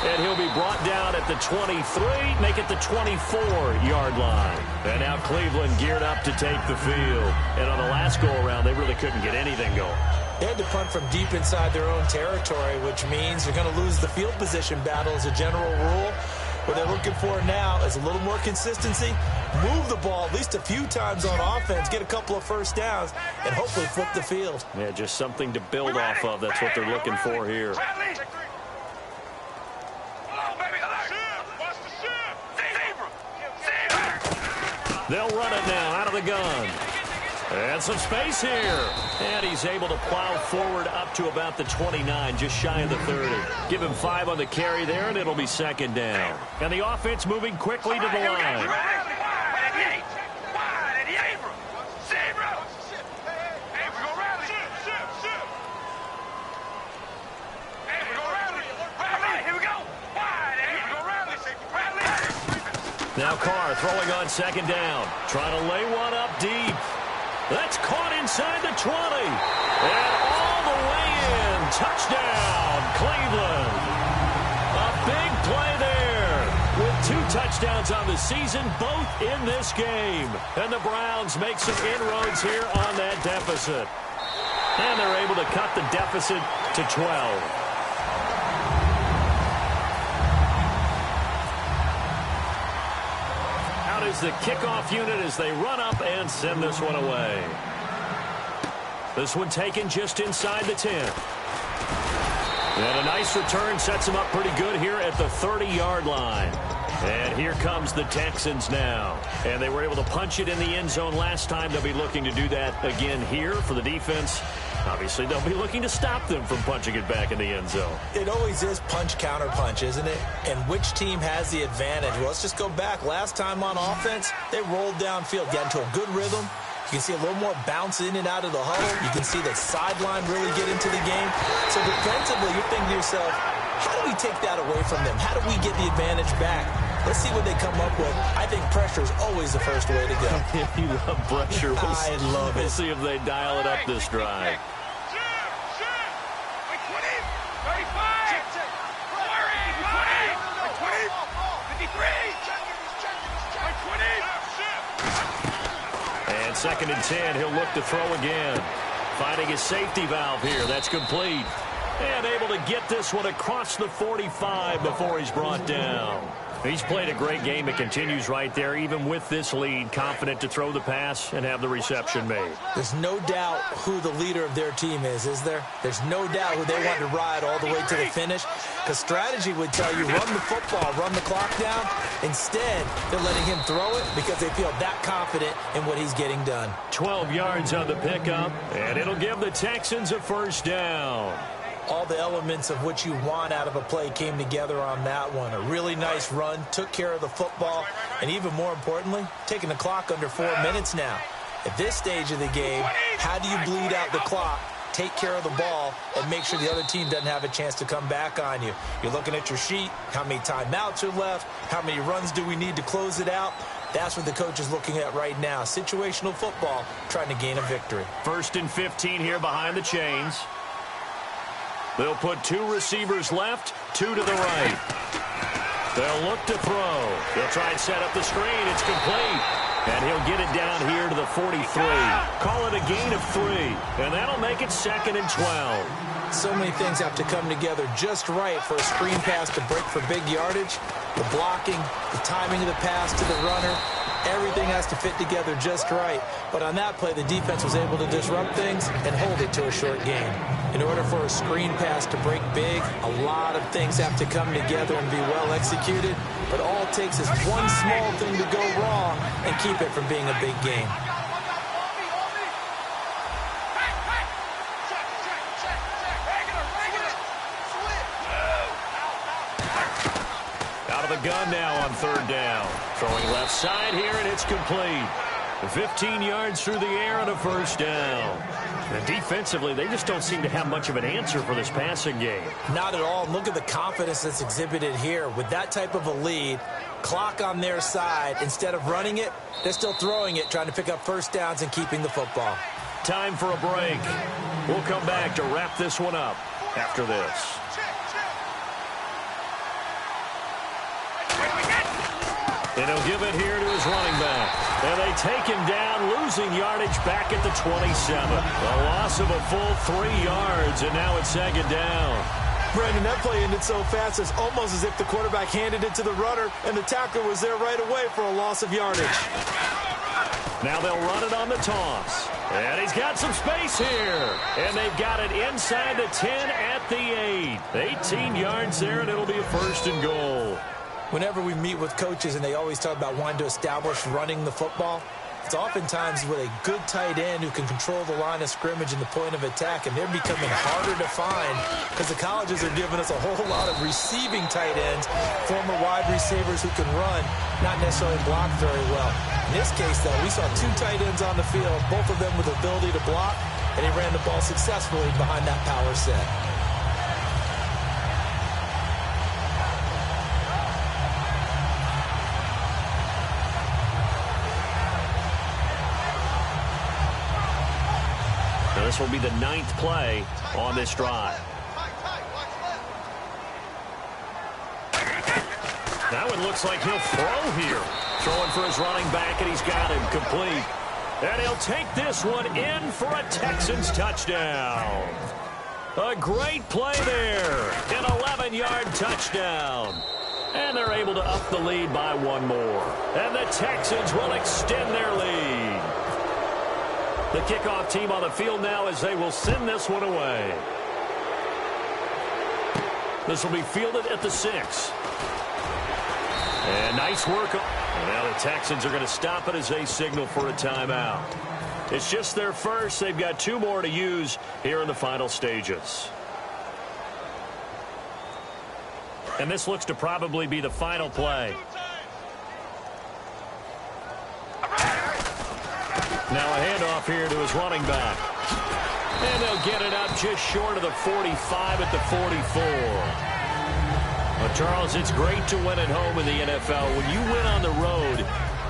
And he'll be brought down at the 23, make it the 24-yard line. And now Cleveland geared up to take the field. And on the last go-around, they really couldn't get anything going. They had to punt from deep inside their own territory, which means they're going to lose the field position battle as a general rule. What they're looking for now is a little more consistency, move the ball at least a few times on offense, get a couple of first downs, and hopefully flip the field. Yeah, just something to build off of. That's what they're looking for here. They'll run it now out of the gun. And some space here. And he's able to plow forward up to about the 29, just shy of the 30. Give him 5 on the carry there, and it'll be 2nd down. And the offense moving quickly to the line. Now Carr throwing on 2nd down. Trying to lay one up deep. That's caught inside the 20. And all the way in. Touchdown, Cleveland. A big play there. With 2 touchdowns on the season, both in this game. And the Browns make some inroads here on that deficit. And they're able to cut the deficit to 12. Is the kickoff unit as they run up and send this one away. This one taken just inside the 10. And a nice return sets him up pretty good here at the 30-yard line. And here comes the Texans now. And they were able to punch it in the end zone last time. They'll be looking to do that again here for the defense. Obviously, they'll be looking to stop them from punching it back in the end zone. It always is punch-counter-punch, isn't it? And which team has the advantage? Well, let's just go back. Last time on offense, they rolled downfield, got into a good rhythm. You can see a little more bounce in and out of the huddle. You can see the sideline really get into the game. So defensively, you're thinking to yourself, how do we take that away from them? How do we get the advantage back? Let's see what they come up with. I think pressure is always the first way to go. You love pressure. I love it. We'll see if they dial it up this drive. And 2nd and 10, he'll look to throw again. Finding his safety valve here. That's complete. And able to get this one across the 45 before he's brought down. He's played a great game. It continues right there, even with this lead, confident to throw the pass and have the reception made. There's no doubt who the leader of their team is there? There's no doubt who they want to ride all the way to the finish. Because strategy would tell you, run the football, run the clock down. Instead, they're letting him throw it because they feel that confident in what he's getting done. 12 yards on the pickup, and it'll give the Texans a first down. All the elements of what you want out of a play came together on that one. A really nice run, took care of the football, and even more importantly, taking the clock under 4 minutes now. At this stage of the game, how do you bleed out the clock, take care of the ball, and make sure the other team doesn't have a chance to come back on you? You're looking at your sheet, how many timeouts are left, how many runs do we need to close it out? That's what the coach is looking at right now. Situational football, trying to gain a victory. 1st and 15 here behind the chains. They'll put 2 receivers left, 2 to the right. They'll look to throw. They'll try and set up the screen. It's complete. And he'll get it down here to the 43. Call it a gain of 3. And that'll make it 2nd and 12. So many things have to come together just right for a screen pass to break for big yardage. The blocking, the timing of the pass to the runner, everything has to fit together just right. But on that play, the defense was able to disrupt things and hold it to a short gain. In order for a screen pass to break big, a lot of things have to come together and be well executed. But all it takes is one small thing to go wrong and keep it from being a big game. Out of the gun now on 3rd down. Throwing left side here, and it's complete. 15 yards through the air and a first down. And defensively, they just don't seem to have much of an answer for this passing game. Not at all. Look at the confidence that's exhibited here. With that type of a lead, clock on their side, instead of running it, they're still throwing it, trying to pick up first downs and keeping the football. Time for a break. We'll come back to wrap this one up after this. And he'll give it here to his running back. And they take him down, losing yardage back at the 27. A loss of a full 3 yards, and now it's 2nd down. Brandon, that play ended so fast, it's almost as if the quarterback handed it to the runner, and the tackler was there right away for a loss of yardage. Now they'll run it on the toss. And he's got some space here. And they've got it inside the 10 at the 8. 18 yards there, and it'll be a 1st and goal. Whenever we meet with coaches and they always talk about wanting to establish running the football, it's oftentimes with a good tight end who can control the line of scrimmage and the point of attack, and they're becoming harder to find because the colleges are giving us a whole lot of receiving tight ends, former wide receivers who can run, not necessarily block very well. In this case, though, we saw 2 tight ends on the field, both of them with the ability to block, and he ran the ball successfully behind that power set. This will be the 9th play on this drive. Now it looks like he'll throw here. Throwing for his running back, and he's got him complete. And he'll take this one in for a Texans touchdown. A great play there. An 11-yard touchdown. And they're able to up the lead by 1 more. And the Texans will extend their lead. The kickoff team on the field now as they will send this one away. This will be fielded at the 6. And nice work. And now the Texans are going to stop it as they signal for a timeout. It's just their first. They've got 2 more to use here in the final stages. And this looks to probably be the final play. Now a handoff here to his running back. And they'll get it up just short of the 45 at the 44. Well, Charles, it's great to win at home in the NFL. When you win on the road,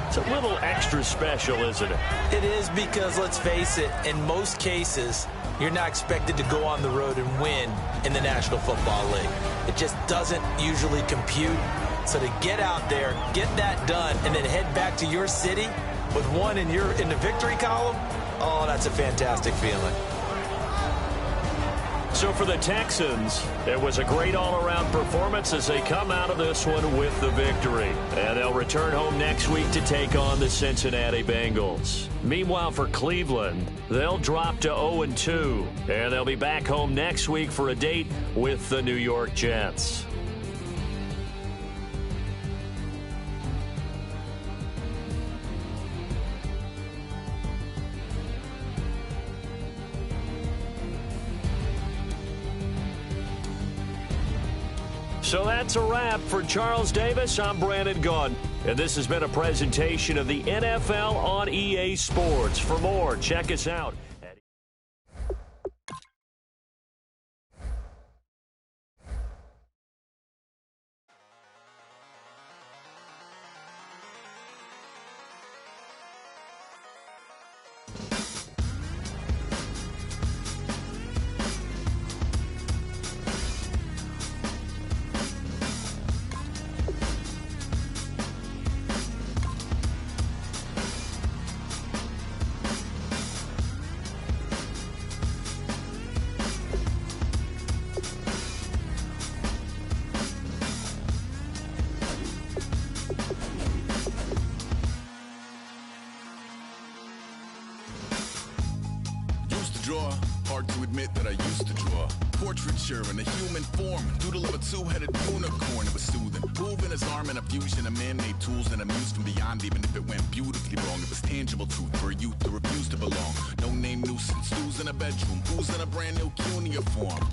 it's a little extra special, isn't it? It is, because, let's face it, in most cases, you're not expected to go on the road and win in the National Football League. It just doesn't usually compute. So to get out there, get that done, and then head back to your city with one in the victory column, oh, that's a fantastic feeling. So for the Texans, it was a great all-around performance as they come out of this one with the victory. And they'll return home next week to take on the Cincinnati Bengals. Meanwhile, for Cleveland, they'll drop to 0-2. And they'll be back home next week for a date with the New York Jets. So that's a wrap. For Charles Davis, I'm Brandon Gaudin. And this has been a presentation of the NFL on EA Sports. For more, check us out. Hard to admit that I used to draw portraiture in a human form, doodle of a 2-headed unicorn. It was soothing, moving his arm in a fusion of man-made tools and amused from beyond. Even if it went beautifully wrong, it was tangible truth for a youth that refused to belong. No name nuisance, who's in a bedroom, who's in a brand new cuneiform.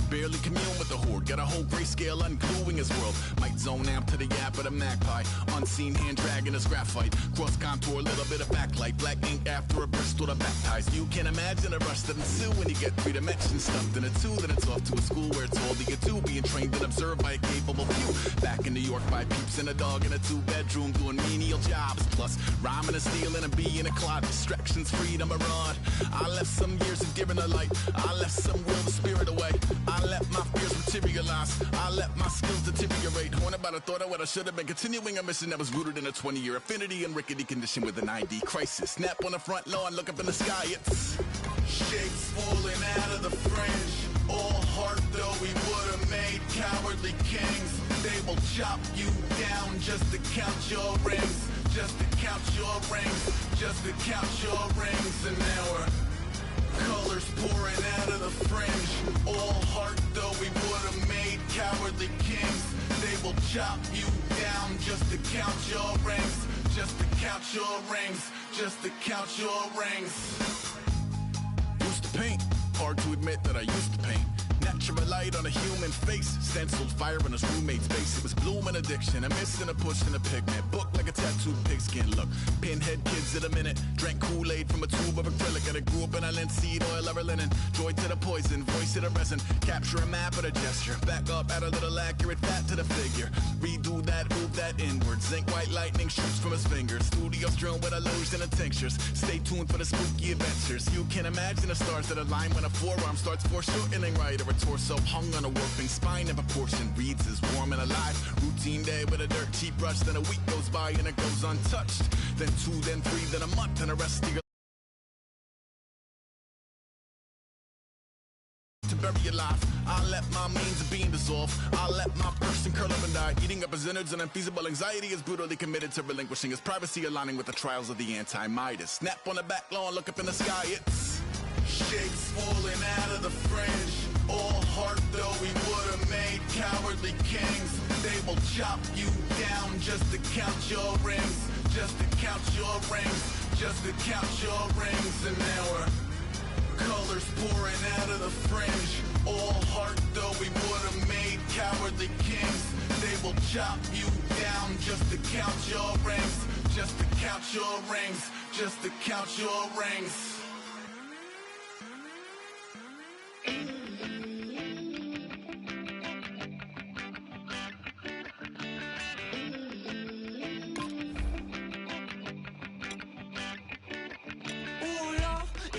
Barely commune with the horde, got a whole grayscale ungluing his world. Might zone out to the yap of the magpie, unseen hand dragging his graphite. Cross contour, a little bit of backlight, black ink after a Bristol to baptize. You can imagine a rush that ensue when you get 3 dimensions stuffed in a 2. Then it's off to a school where it's all to get to, being trained and observed by a capable few. Back in New York by peeps and a dog in a 2-bedroom doing menial jobs. Plus rhyming and stealing and being a clod, distractions, freedom, a rod. I left some years of giving a light, I left some will the spirit away. I let my fears materialize, I let my skills deteriorate. Horned about a thought of what I should have been, continuing a mission that was rooted in a 20-year affinity and rickety condition with an ID crisis. Snap on the front lawn, look up in the sky, it's shapes falling out of the fringe. All heart though we would have made cowardly kings. They will chop you down just to count your rings, just to count your rings, just to count your rings. And now we're colors pouring out of the fringe. All heart though we would have made cowardly kings. They will chop you down just to count your rings, just to count your rings, just to count your rings. Used to paint, hard to admit that I used to paint. Natural light on a human face, stenciled fire in his roommate's face. It was bloom and addiction, a miss and a push and a pigment. Book like a tattooed pigskin look. Pinhead kids at a minute, drank Kool-Aid from a tube of acrylic. And I grew up in a linseed oil or a linen. Joy to the poison, voice to the resin. Capture a map of a gesture, back up, add a little accurate fat to the figure. Redo that, move that inward. Zinc white lightning shoots from his fingers. Studio strewn with illusion and tinctures. Stay tuned for the spooky adventures. You can imagine the stars that align when a forearm starts foreshortening right, or a torso hung on a warping spine in proportion. Reads as warm and alive. Routine day with a dirt cheap brush. Then a week goes by and it goes untouched. Then 2, then 3, then a month, and the rest of your to bury your life. I let my means of being dissolve. I let my person curl up and die. Eating up his innards and unfeasible anxiety is brutally committed to relinquishing his privacy, aligning with the trials of the anti-Midas. Snap on the back lawn, look up in the sky, it's shapes falling out of the fringe. All heart though we would have made cowardly kings. They will chop you down just to count your rings, just to count your rings, just to count your rings. And now we're colors pouring out of the fringe. All heart though we would have made cowardly kings. They will chop you down just to count your rings. Just to count your rings. Just to count your rings.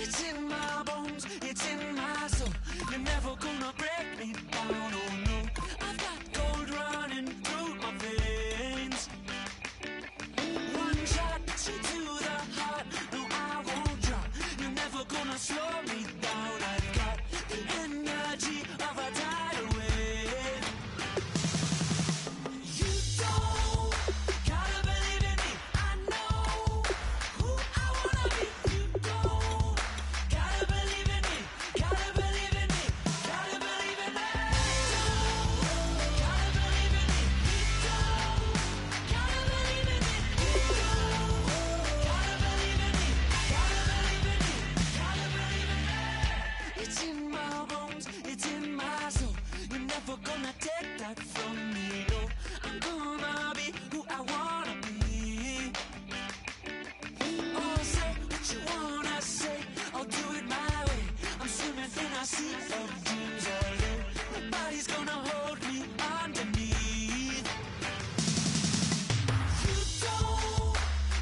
It's in my bones, it's in my soul. You're never gonna break me down, oh no. I've got gold running through my veins. One shot to the heart, no I won't drop. You're never gonna slow me down. I've got the energy of a tidal wave. You don't gotta believe in me, I know who I wanna be. You don't gotta believe in me, gotta believe in me, gotta believe in me. Gotta believe in me, gotta believe in me, gotta believe in me, gotta believe in me, gotta believe in me. It's in my bones, it's in my soul. You're never gonna take that from me, no. I'm gonna be who I wanna be. Oh, say what you wanna say, I'll do it my way. I'm swimming in a sea of dreams all day. Nobody's gonna hold me underneath. You don't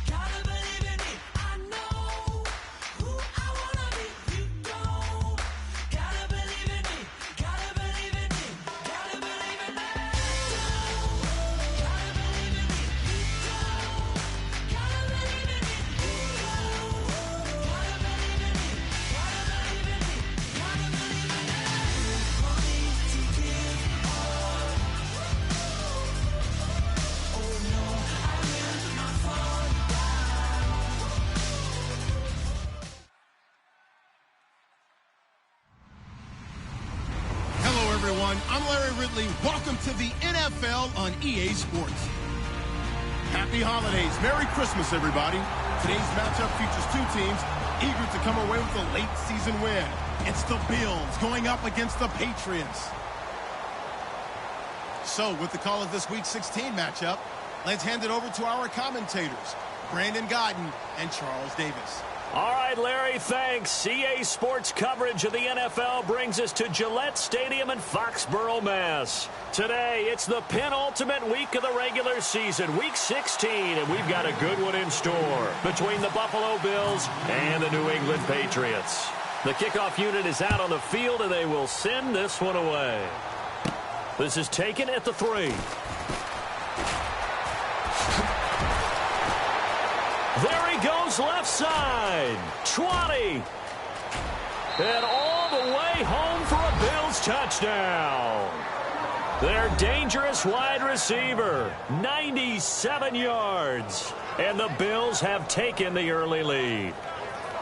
gotta believe in me, I know who I wanna be. You don't gotta believe in me, gotta believe in me, gotta believe in me. Gotta believe in me, you don't gotta believe in me, you don't gotta believe in me, gotta believe in me, gotta believe in me. Money to give all. Oh no, I will not fall down. Hello, everyone. I'm Larry Ridley. Welcome to the NFL on EA Sports. Happy holidays. Merry Christmas, everybody. Today's matchup features two teams eager to come away with a late season win. It's the Bills going up against the Patriots. So, with the call of this Week 16 matchup, let's hand it over to our commentators, Brandon Godden and Charles Davis. All right, Larry, thanks. EA Sports coverage of the NFL brings us to Gillette Stadium in Foxborough, Mass. Today, it's the penultimate week of the regular season, Week 16, and we've got a good one in store between the Buffalo Bills and the New England Patriots. The kickoff unit is out on the field, and they will send this one away. This is taken at the 3. There he goes left side. 20. And all the way home for a Bills touchdown. Their dangerous wide receiver. 97 yards. And the Bills have taken the early lead.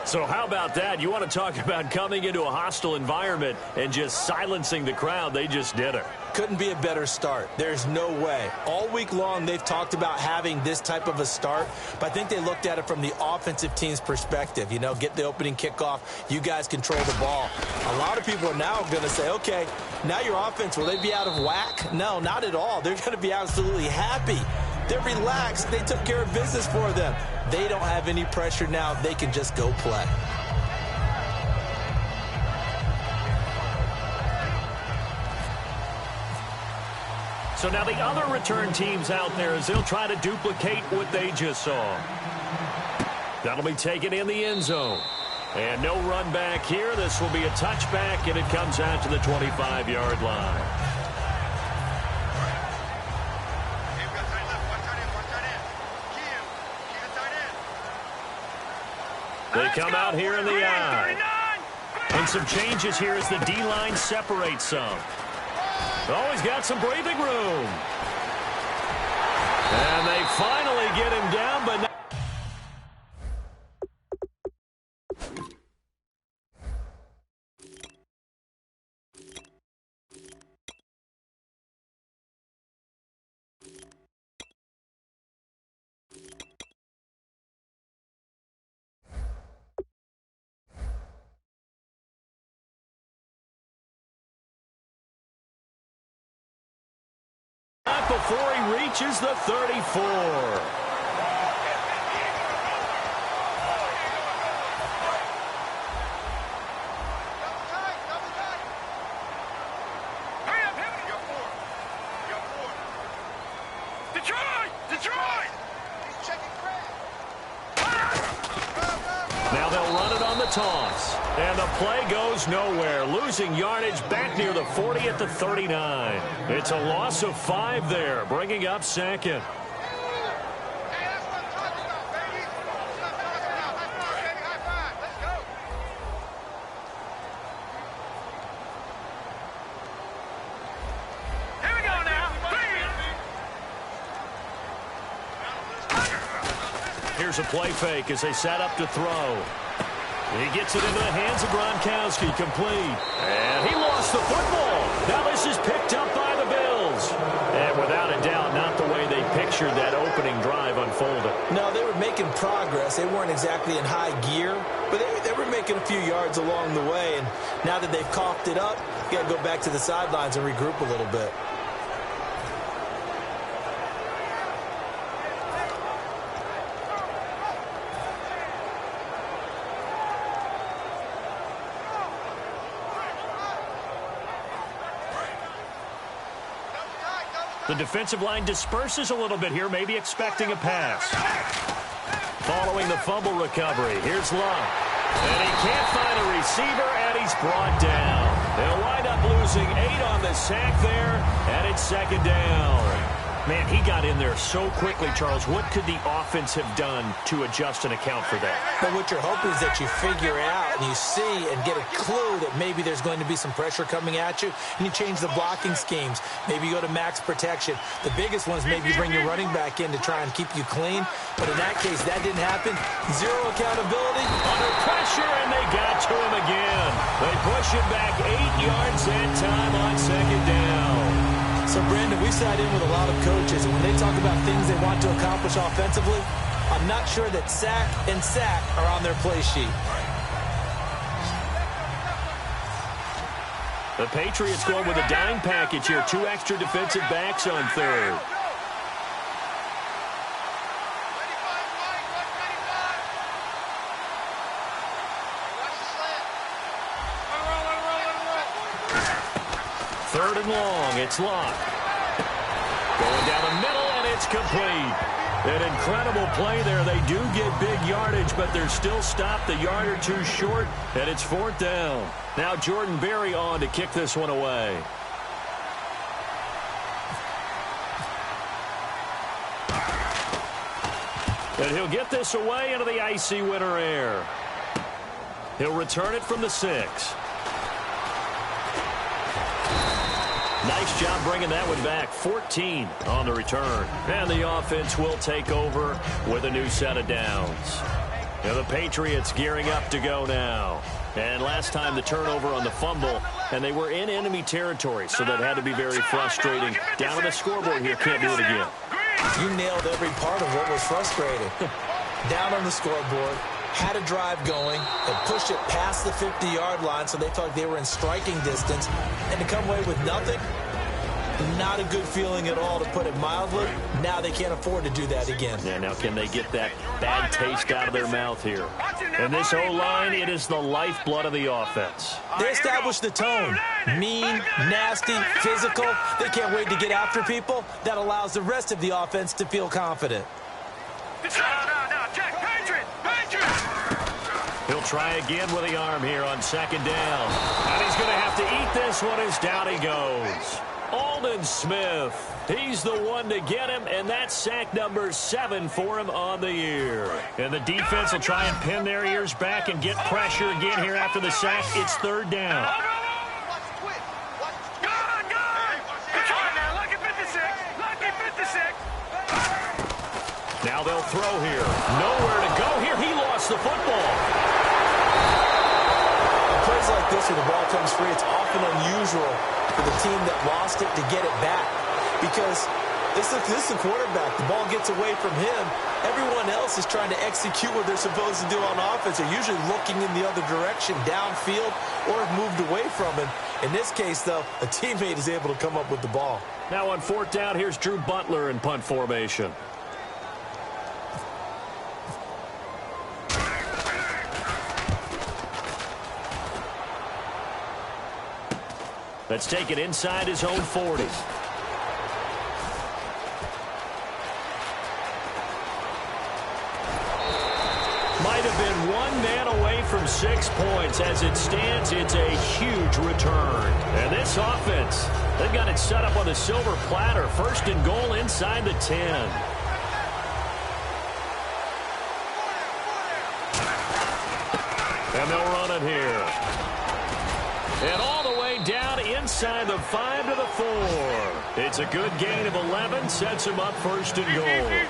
So how about that? You want to talk about coming into a hostile environment and just silencing the crowd. They just did it. Couldn't be a better start. There's no way. All week long, they've talked about having this type of a start, but I think they looked at it from the offensive team's perspective. You know, get the opening kickoff. You guys control the ball. A lot of people are now going to say, okay, now your offense, will they be out of whack? No, not at all. They're going to be absolutely happy. They're relaxed. They took care of business for them. They don't have any pressure now. They can just go play. So now the other return teams out there as they'll try to duplicate what they just saw. That'll be taken in the end zone. And no run back here. This will be a touchback, and it comes out to the 25-yard line. They come out here in the eye. And some changes here as the D-line separates some. Oh, he's got some breathing room. And they finally get him down, but not before he reaches the 34. Now they'll run it on the toss. And the play goes nowhere. Losing yardage back near the 40 at the 39. It's a loss of 5 there, bringing up second. Here's a play fake as they set up to throw. He gets it into the hands of Gronkowski, complete. And he lost the football. Now this is picked up by the Bills. And without a doubt, not the way they pictured that opening drive unfolded. No, they were making progress. They weren't exactly in high gear, but they were making a few yards along the way. And now that they've coughed it up, you got to go back to the sidelines and regroup a little bit. The defensive line disperses a little bit here, maybe expecting a pass. Following the fumble recovery, here's Luck. And he can't find a receiver, and he's brought down. They'll wind up losing 8 on the sack there, and it's second down. Man, he got in there so quickly, Charles. What could the offense have done to adjust and account for that? But what you're hoping is that you figure out and you see and get a clue that maybe there's going to be some pressure coming at you, and you change the blocking schemes. Maybe you go to max protection. The biggest one is maybe you bring your running back in to try and keep you clean. But in that case, that didn't happen. Zero accountability. Under pressure, and they got to him again. They push him back 8 yards that time on second down. So, Brandon, we sat in with a lot of coaches, and when they talk about things they want to accomplish offensively, I'm not sure that sack and sack are on their play sheet. The Patriots going with a dime package here. 2 extra defensive backs on third. Third and long, it's Luck. Going down the middle, and it's complete. An incredible play there. They do get big yardage, but they're still stopped a yard or 2 short, and it's 4th down. Now Jordan Berry on to kick this one away. And he'll get this away into the icy winter air. He'll return it from the 6. Nice job bringing that one back. 14 on the return. And the offense will take over with a new set of downs. And the Patriots gearing up to go now. And last time the turnover on the fumble, and they were in enemy territory, so that had to be very frustrating. Down on the scoreboard here, can't do it again. You nailed every part of what was frustrating. Down on the scoreboard, had a drive going, and pushed it past the 50-yard line so they felt like they were in striking distance, and to come away with nothing, not a good feeling at all, to put it mildly. Now they can't afford to do that again. Yeah, now can they get that bad taste out of their mouth here? And this O-line, it is the lifeblood of the offense. They established the tone. Mean, nasty, physical. They can't wait to get after people. That allows the rest of the offense to feel confident. He'll try again with the arm here on second down. And he's going to have to eat this one as down he goes. Aldon Smith, he's the one to get him, and that's sack number 7 for him on the year. And the defense will try and pin their ears back and get pressure again here after the sack. It's 3rd down. Now they'll throw here. Nowhere to go here. He lost the football. Plays like this where the ball comes free, it's often unusual for the team that lost it to get it back, because This is the quarterback. The ball gets away from him. Everyone else is trying to execute what they're supposed to do on offense. They're usually looking in the other direction, downfield, or have moved away from him. In this case, though, a teammate is able to come up with the ball. Now on 4th down, here's Drew Butler in punt formation. Let's take it inside his own 40. Might have been one man away from 6 points. As it stands, it's a huge return. And this offense, they've got it set up on the silver platter. 1st and goal inside the 10. And they'll run it here. And all the way down inside the 5 to the 4. It's a good gain of 11. Sets him up 1st and goal.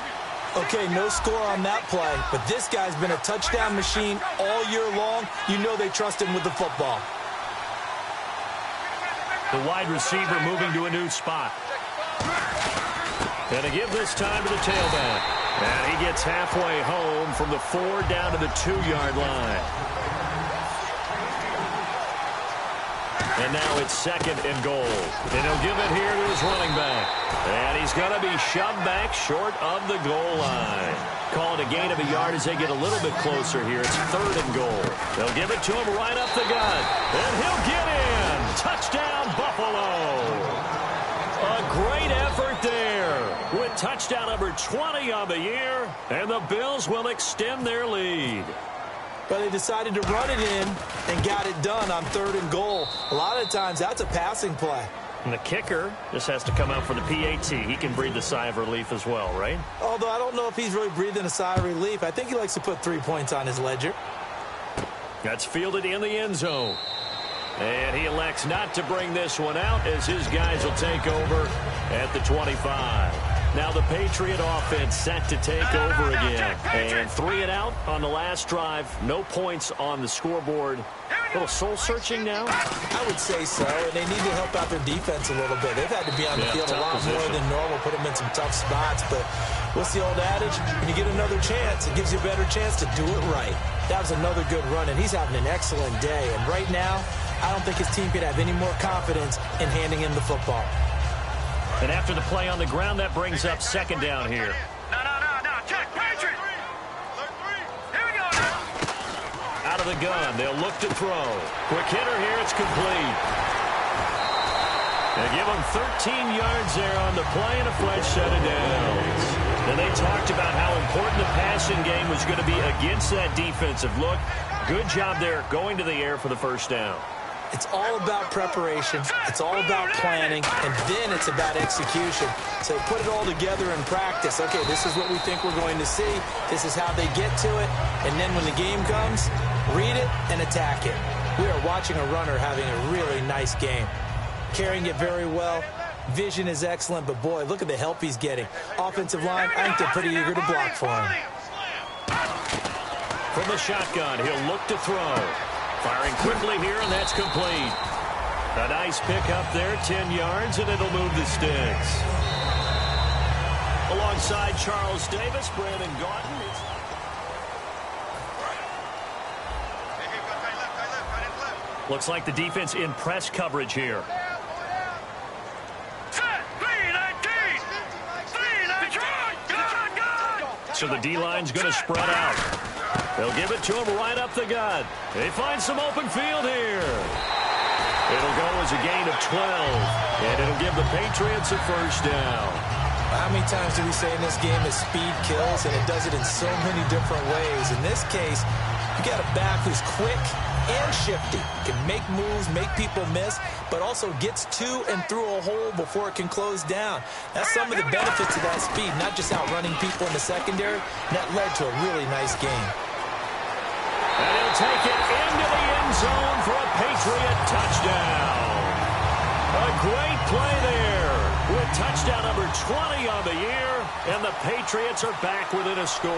Okay, no score on that play, but this guy's been a touchdown machine all year long. You know they trust him with the football. The wide receiver moving to a new spot. And to give this time to the tailback. And he gets halfway home from the 4 down to the 2-yard line. And now it's 2nd and goal. And he'll give it here to his running back. And he's going to be shoved back short of the goal line. Call it a gain of a yard as they get a little bit closer here. It's 3rd and goal. They'll give it to him right up the gut. And he'll get in. Touchdown, Buffalo. A great effort there with touchdown number 20 on the year. And the Bills will extend their lead. But they decided to run it in and got it done on 3rd and goal. A lot of times, that's a passing play. And the kicker just has to come out for the PAT. He can breathe a sigh of relief as well, right? Although I don't know if he's really breathing a sigh of relief. I think he likes to put 3 points on his ledger. That's fielded in the end zone. And he elects not to bring this one out as his guys will take over at the 25. Now the Patriot offense set to take over again. And 3 and out on the last drive. No points on the scoreboard. A little soul-searching now? I would say so, and they need to help out their defense a little bit. They've had to be on the field a lot more than normal, put them in some tough spots. But what's the old adage? When you get another chance, it gives you a better chance to do it right. That was another good run, and he's having an excellent day. And right now, I don't think his team could have any more confidence in handing him the football. And after the play on the ground, that brings up 2nd down here. No. Check, Patriot. Here we go now. Out of the gun, they'll look to throw. Quick hitter here, it's complete. They give him 13 yards there on the play and a fresh set of downs. And they talked about how important the passing game was going to be against that defensive look. Good job there going to the air for the 1st down. It's all about preparation. It's all about planning. And then it's about execution. So put it all together in practice. Okay, this is what we think we're going to see. This is how they get to it. And then when the game comes, read it and attack it. We are watching a runner having a really nice game. Carrying it very well. Vision is excellent, but boy, look at the help he's getting. Offensive line, I think they're pretty eager to block for him. From the shotgun, he'll look to throw. Firing quickly here, and that's complete. A nice pickup there, 10 yards, and it'll move the sticks. Alongside Charles Davis, Brandon Gaudin. Looks like the defense in press coverage here. So the D-line's going to spread out. They'll give it to him right up the gut. They find some open field here. It'll go as a gain of 12. And it'll give the Patriots a 1st down. How many times do we say in this game that speed kills, and it does it in so many different ways? In this case, you got a back who's quick and shifty. Can make moves, make people miss, but also gets to and through a hole before it can close down. That's some of the benefits of that speed, not just outrunning people in the secondary. That led to a really nice game. And he'll take it into the end zone for a Patriot touchdown. A great play there with touchdown number 20 on the year, and the Patriots are back within a score.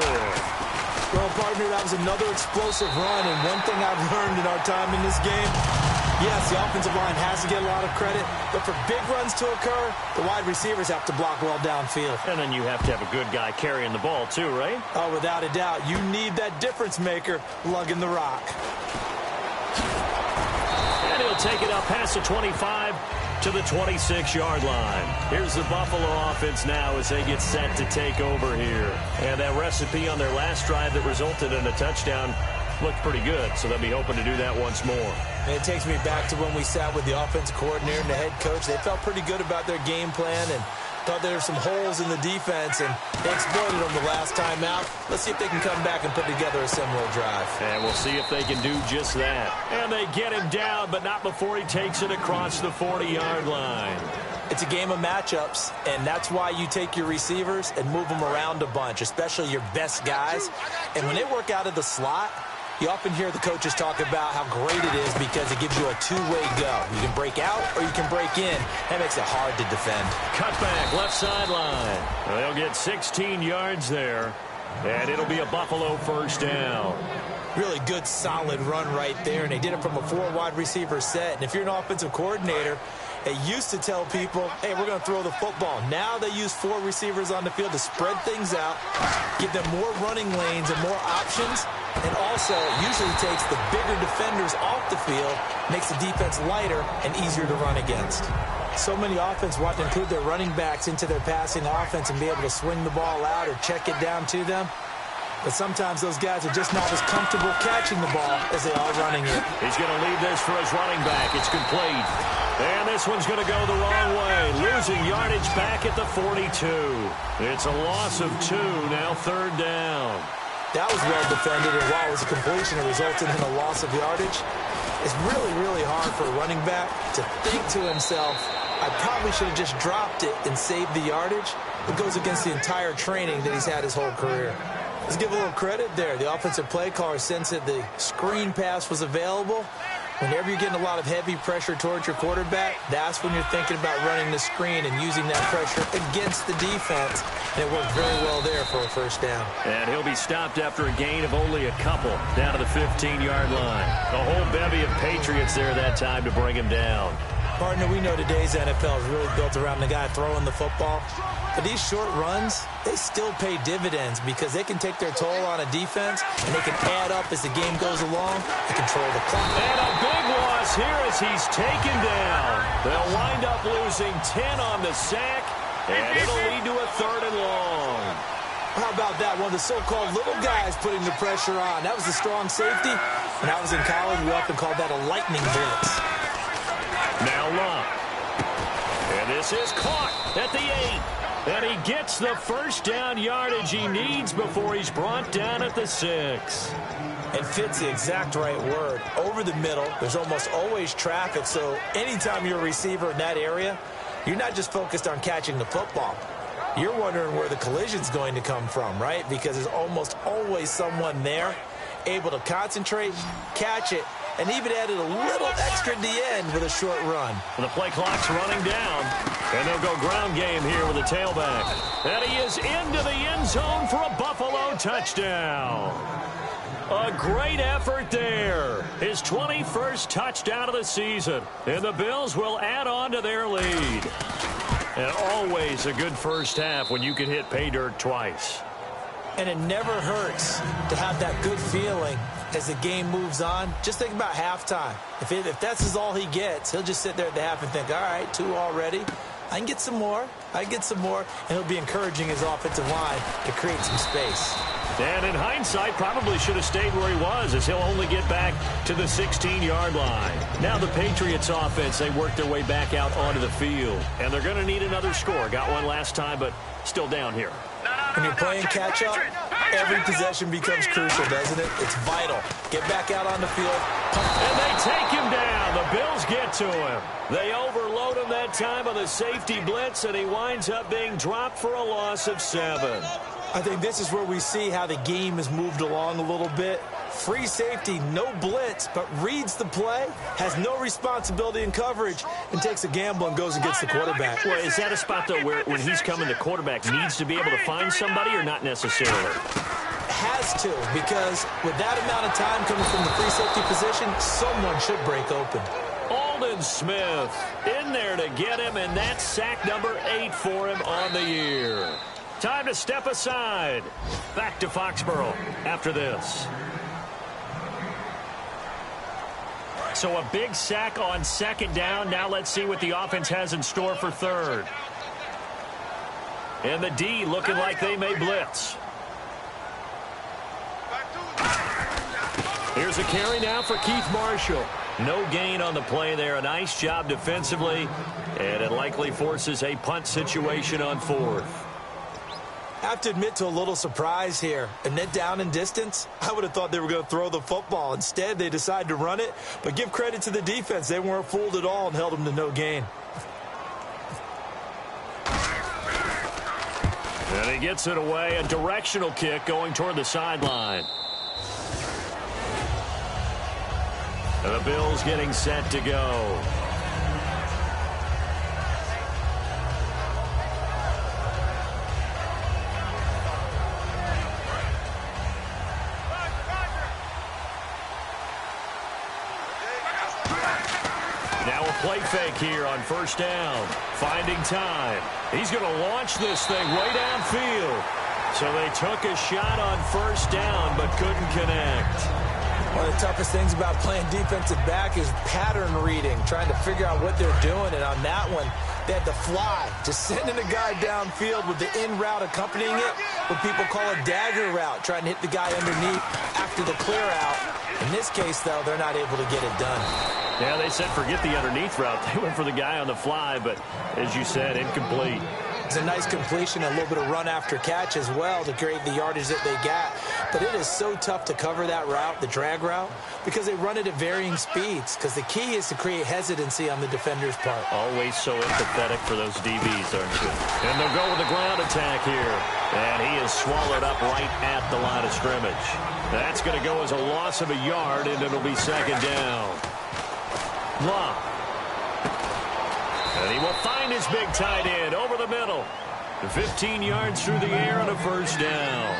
Well, partner, that was another explosive run, and one thing I've learned in our time in this game, Yes, the offensive line has to get a lot of credit, but for big runs to occur, the wide receivers have to block well downfield. And then you have to have a good guy carrying the ball too, right? Oh, without a doubt. You need that difference maker lugging the rock. And he'll take it up past the 25 to the 26-yard line. Here's the Buffalo offense now as they get set to take over here. And that recipe on their last drive that resulted in a touchdown looked pretty good, so they'll be hoping to do that once more. And it takes me back to when we sat with the offensive coordinator and the head coach. They felt pretty good about their game plan and thought there were some holes in the defense, and they exploited them the last time out. Let's see if they can come back and put together a similar drive. And we'll see if they can do just that. And they get him down, but not before he takes it across the 40-yard line. It's a game of matchups, and that's why you take your receivers and move them around a bunch, especially your best guys. And when they work out of the slot, you often hear the coaches talk about how great it is because it gives you a two-way go. You can break out or you can break in. That makes it hard to defend. Cutback, left sideline. They'll get 16 yards there, and it'll be a Buffalo first down. Really good, solid run right there, and they did it from a 4 wide receiver set. And if you're an offensive coordinator, they used to tell people, hey, we're going to throw the football. Now they use 4 receivers on the field to spread things out, give them more running lanes and more options, and also usually takes the bigger defenders off the field, makes the defense lighter and easier to run against. So many offenses want to include their running backs into their passing offense and be able to swing the ball out or check it down to them. But sometimes those guys are just not as comfortable catching the ball as they are running it. He's going to leave this for his running back. It's complete. And this one's going to go the wrong way. Losing yardage back at the 42. It's a loss of 2, now third down. That was well defended, and while it was a completion, it resulted in a loss of yardage. It's really, really hard for a running back to think to himself, I probably should have just dropped it and saved the yardage. It goes against the entire training that he's had his whole career. Let's give a little credit there. The offensive play caller sensed that the screen pass was available. Whenever you're getting a lot of heavy pressure towards your quarterback, that's when you're thinking about running the screen and using that pressure against the defense. And it worked very well there for a first down. And he'll be stopped after a gain of only a couple down to the 15-yard line. A whole bevy of Patriots there that time to bring him down. Partner, we know today's NFL is really built around the guy throwing the football. But these short runs, they still pay dividends because they can take their toll on a defense and they can add up as the game goes along and control the clock. And a big loss here as he's taken down. They'll wind up losing 10 on the sack, and it'll lead to a 3rd and long. How about that? One of the so-called little guys putting the pressure on. That was a strong safety. When I was in college, we often called that a lightning blitz. Now Love. And this is caught at the 8. And he gets the first down yardage he needs before he's brought down at the 6. And fit's the exact right word. Over the middle, there's almost always traffic, so anytime you're a receiver in that area, you're not just focused on catching the football. You're wondering where the collision's going to come from, right? Because there's almost always someone there able to concentrate, catch it, and even added a little extra at the end with a short run. And the play clock's running down, and they'll go ground game here with a tailback. And he is into the end zone for a Buffalo touchdown. A great effort there. His 21st touchdown of the season. And the Bills will add on to their lead. And always a good first half when you can hit pay dirt twice. And it never hurts to have that good feeling as the game moves on. Just think about halftime. If that's all he gets, he'll just sit there at the half and think, all right, 2 already. I can get some more. I can get some more. And he'll be encouraging his offensive line to create some space. And in hindsight, probably should have stayed where he was, as he'll only get back to the 16-yard line. Now the Patriots offense, they work their way back out onto the field. And they're going to need another score. Got one last time, but still down here. When you're playing catch-up, every possession becomes crucial, doesn't it? It's vital. Get back out on the field. And they take him down. The Bills get to him. They overload him that time on the safety blitz, and he winds up being dropped for a loss of 7. I think this is where we see how the game has moved along a little bit. Free safety, no blitz, but reads the play, has no responsibility in coverage, and takes a gamble and goes and gets the quarterback. Well, is that a spot, though, where when he's coming, the quarterback needs to be able to find somebody or not necessarily? Has to, because with that amount of time coming from the free safety position, someone should break open. Jaden Smith in there to get him, and that's sack number 8 for him on the year. Time to step aside. Back to Foxborough after this. So a big sack on second down. Now let's see what the offense has in store for third. And the D looking like they may blitz. Here's a carry now for Keith Marshall. No gain on the play there. A nice job defensively. And it likely forces a punt situation on fourth. I have to admit to a little surprise here. A net down in distance, I would have thought they were going to throw the football. Instead, they decided to run it. But give credit to the defense. They weren't fooled at all and held them to no gain. And he gets it away. A directional kick going toward the sideline. And the Bills getting set to go. Now a play fake here on first down. Finding time. He's going to launch this thing way downfield. So they took a shot on first down but couldn't connect. One of the toughest things about playing defensive back is pattern reading, trying to figure out what they're doing. And on that one, they had to fly, just sending a guy downfield with the in route accompanying it, what people call a dagger route, trying to hit the guy underneath after the clear out. In this case, though, they're not able to get it done. Yeah, they said forget the underneath route. They went for the guy on the fly, but as you said, incomplete. It's a nice completion, a little bit of run after catch as well to create the yardage that they got. But it is so tough to cover that route, the drag route, because they run it at varying speeds. Because the key is to create hesitancy on the defender's part. Always so empathetic for those DBs, aren't you? And they'll go with the ground attack here. And he is swallowed up right at the line of scrimmage. That's going to go as a loss of a yard, and it'll be second down. Lock. And he will find his big tight end over the middle. 15 yards through the air on a first down.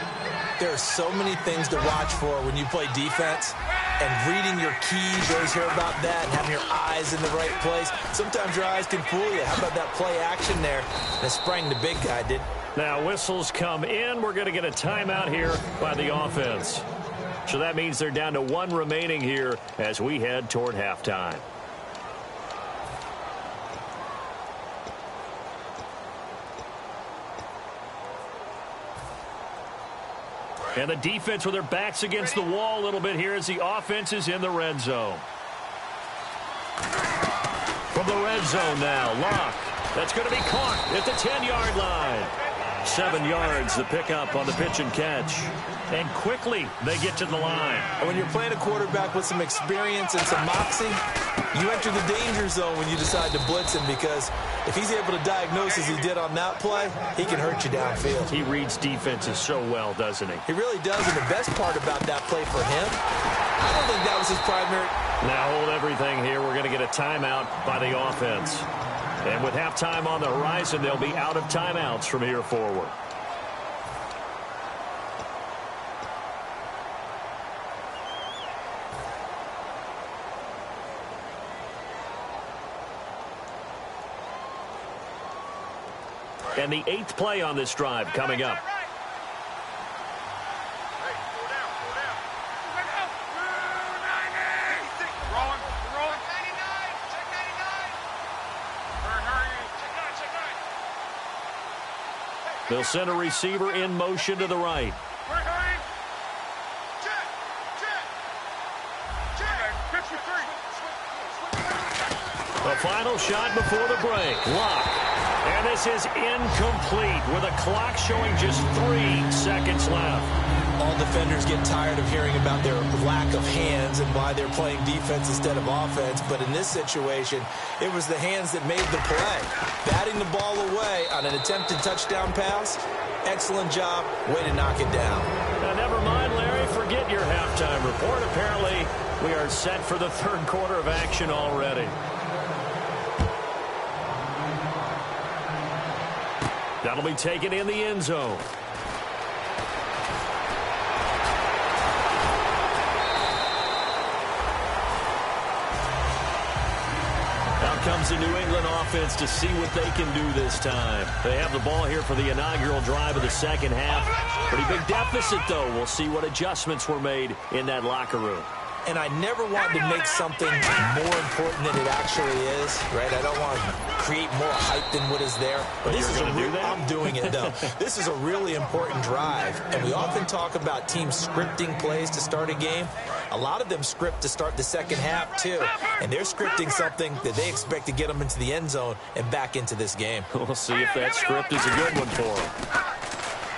There are so many things to watch for when you play defense. And reading your keys, you always hear about that, and having your eyes in the right place. Sometimes your eyes can fool you. How about that play action there? That sprang the big guy, did. Now whistles come in. We're going to get a timeout here by the offense. So that means they're down to one remaining here as we head toward halftime. And the defense with their backs against the wall a little bit here as the offense is in the red zone. From the red zone now, Locke. That's going to be caught at the 10-yard line. 7 yards, the pickup on the pitch and catch. And quickly they get to the line. And when you're playing a quarterback with some experience and some moxie, you enter the danger zone when you decide to blitz him, because if he's able to diagnose as he did on that play, he can hurt you downfield. He reads defenses so well, doesn't he? He really does, and the best part about that play for him, I don't think that was his primary. Now hold everything here. We're going to get a timeout by the offense. And with halftime on the horizon, they'll be out of timeouts from here forward. And the 8th play on this drive coming up. They'll send a receiver in motion to the right. The final shot before the break. Lock. And this is incomplete with a clock showing just 3 seconds left. All defenders get tired of hearing about their lack of hands and why they're playing defense instead of offense. But in this situation, it was the hands that made the play. Batting the ball away on an attempted touchdown pass. Excellent job. Way to knock it down. Now, never mind, Larry. Forget your halftime report. Apparently, we are set for the third quarter of action already. That'll be taken in the end zone. gives the New England offense to see what they can do this time. They have the ball here for the inaugural drive of the second half. Pretty big deficit, though. We'll see what adjustments were made in that locker room. And I never want to make something more important than it actually is, right? I don't want to create more hype than what is there. But this is I'm doing it, though. This is a really important drive. And we often talk about teams scripting plays to start a game. A lot of them script to start the second half, too. And they're scripting something that they expect to get them into the end zone and back into this game. We'll see if that script is a good one for them.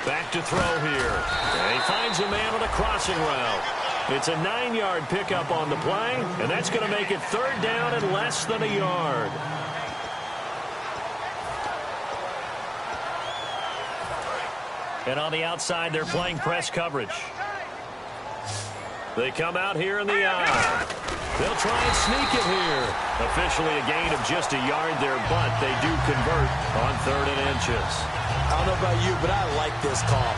Back to throw here. And he finds a man on a crossing route. It's a 9-yard pickup on the play, and that's going to make it third down and less than a yard. And on the outside, they're playing press coverage. They come out here in the eye. They'll try and sneak it here. Officially a gain of just a yard there, but they do convert on 3rd and inches. I don't know about you, but I like this call.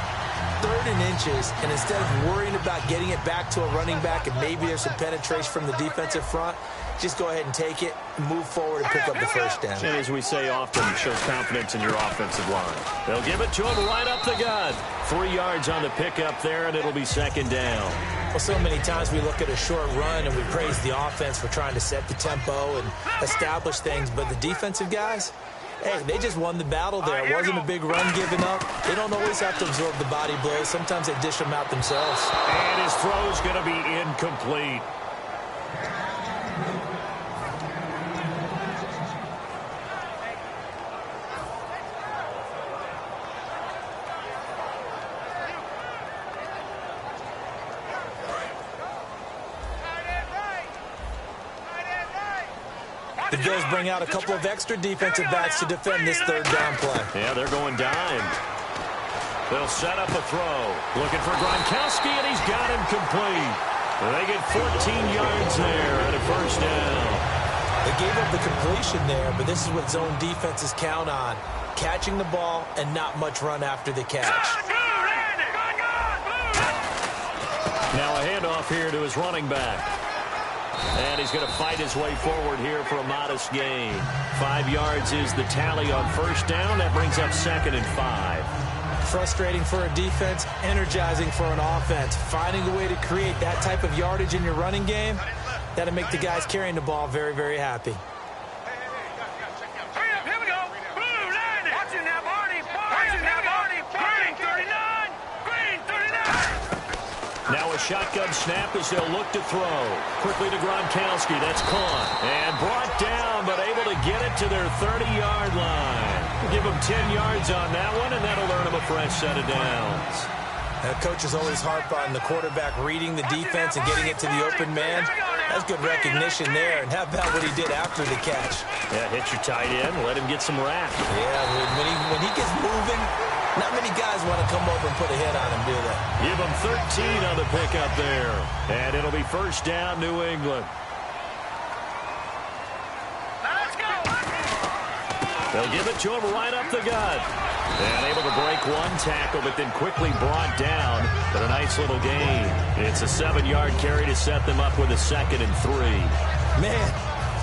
3rd and inches, and instead of worrying about getting it back to a running back and maybe there's some penetration from the defensive front, just go ahead and take it, move forward, and pick up the first down. And as we say often, it shows confidence in your offensive line. They'll give it to him right up the gut. 3 yards on the pickup there, and it'll be second down. Well, so many times we look at a short run and we praise the offense for trying to set the tempo and establish things, but the defensive guys, hey, they just won the battle there. It wasn't a big run given up. They don't always have to absorb the body blows. Sometimes they dish them out themselves. And his throw's going to be incomplete. The Bills bring out a couple of extra defensive backs to defend this 3rd down play. Yeah, they're going dime. They'll set up a throw. Looking for Gronkowski, and he's got him complete. They get 14 yards there and a first down. They gave up the completion there, but this is what zone defenses count on. Catching the ball and not much run after the catch. Now a handoff here to his running back. And he's going to fight his way forward here for a modest gain. 5 yards is the tally on first down. That brings up 2nd and 5. Frustrating for a defense, energizing for an offense. Finding a way to create that type of yardage in your running game, that'll make the guys carrying the ball very, very happy. Here we go. Blue line. Watching that, Barney. Watching that, Barney. Green 39. Green 39. Now a shotgun snap as they'll look to throw. Quickly to Gronkowski. That's caught. And brought down, but able to get it to their 30-yard line. Give them 10 yards on that one, and that'll earn them a fresh set of downs. Now, coaches always harp on the quarterback reading the defense and getting it to the open man. That's good recognition there. And how about what he did after the catch? Yeah, hit your tight end, let him get some rap. Yeah, when he gets moving, not many guys want to come over and put a hit on him, do they? Give him 13 on the pickup there. And it'll be first down, New England. They'll give it to him right up the gut. And able to break one tackle, but then quickly brought down. But a nice little gain. It's a 7-yard carry to set them up with a 2nd and 3. Man,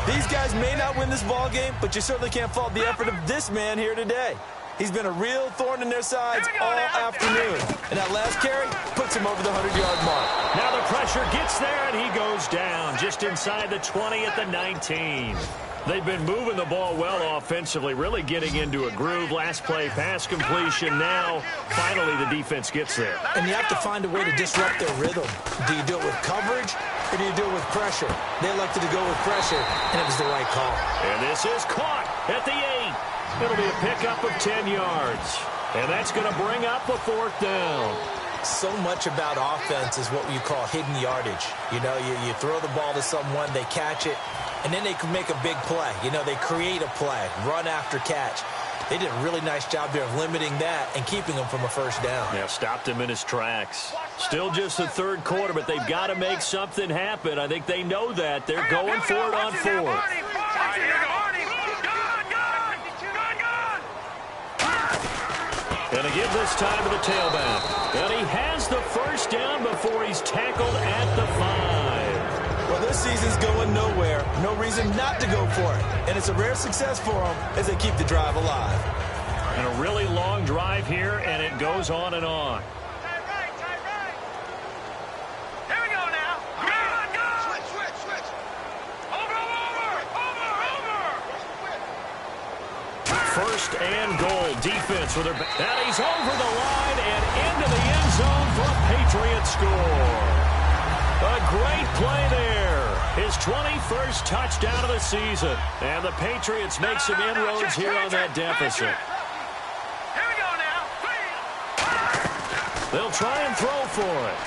these guys may not win this ball game, but you certainly can't fault the effort of this man here today. He's been a real thorn in their sides all afternoon. And that last carry puts him over the 100-yard mark. Now the pressure gets there, and he goes down just inside the 20 at the 19. They've been moving the ball well offensively, really getting into a groove. Last play, pass completion. Now, finally, the defense gets there. And you have to find a way to disrupt their rhythm. Do you do it with coverage, or do you do it with pressure? They elected to go with pressure, and it was the right call. And this is caught at the 8. It'll be a pickup of 10 yards. And that's going to bring up a 4th down. So much about offense is what you call hidden yardage. You know, you throw the ball to someone, they catch it, and then they can make a big play. You know, they create a play, run after catch. They did a really nice job there of limiting that and keeping him from a first down. Yeah, stopped him in his tracks. Still just the 3rd quarter, but they've got to make something happen. I think they know that. They're going for it on 4th. And a give this time to the tailback. And he has the first down before he's tackled at the 5. Well, this season's going nowhere. No reason not to go for it. And it's a rare success for them as they keep the drive alive. And a really long drive here, and it goes on and on. Tight right. Here we go now. Go. Switch. Over. First and goal. Defense with her back. And he's over the line and into the end zone for a Patriot score. A great play there. His 21st touchdown of the season. And the Patriots make some inroads here on that deficit. Here we go now. They'll try and throw for it.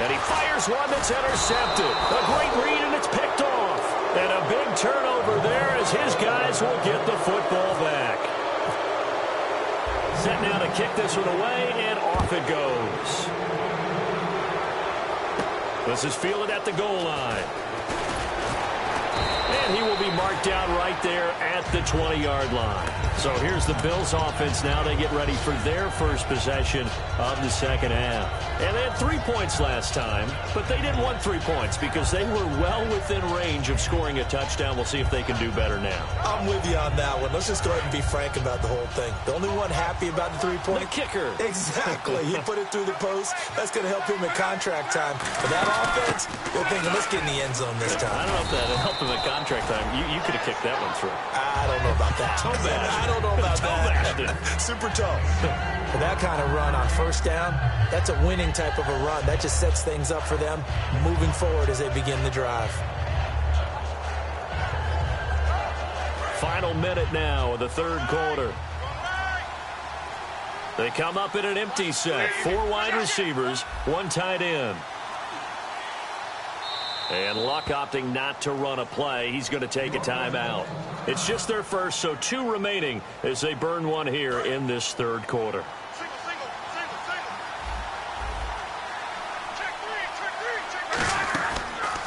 And he fires one that's intercepted. A great read, and it's picked off. And a big turnover there as his guys will get the football back. Set now to kick this one away, and off it goes. This is fielded at the goal line. And he will be marked down right there at the 20-yard line. So here's the Bills offense now. They get ready for their first possession of the second half. And they had 3 points last time, but they didn't want 3 points because they were well within range of scoring a touchdown. We'll see if they can do better now. I'm with you on that one. Let's just go ahead and be frank about the whole thing. The only one happy about the 3-point? The kicker. Exactly. He put it through the post. That's going to help him at contract time. But that offense, they're thinking, let's get in the end zone this time. I don't know if that helped him at contract time. You could have kicked that one through. I don't know about that. Toe bad. I don't know about that. Bad. Super toe. For that kind of run on first down, that's a winning type of a run. That just sets things up for them moving forward as they begin the drive. Final minute now of the third quarter. They come up in an empty set. 4 wide receivers, 1 tight end. And Luck opting not to run a play. He's going to take a timeout. It's just their first, so 2 remaining as they burn one here in this third quarter.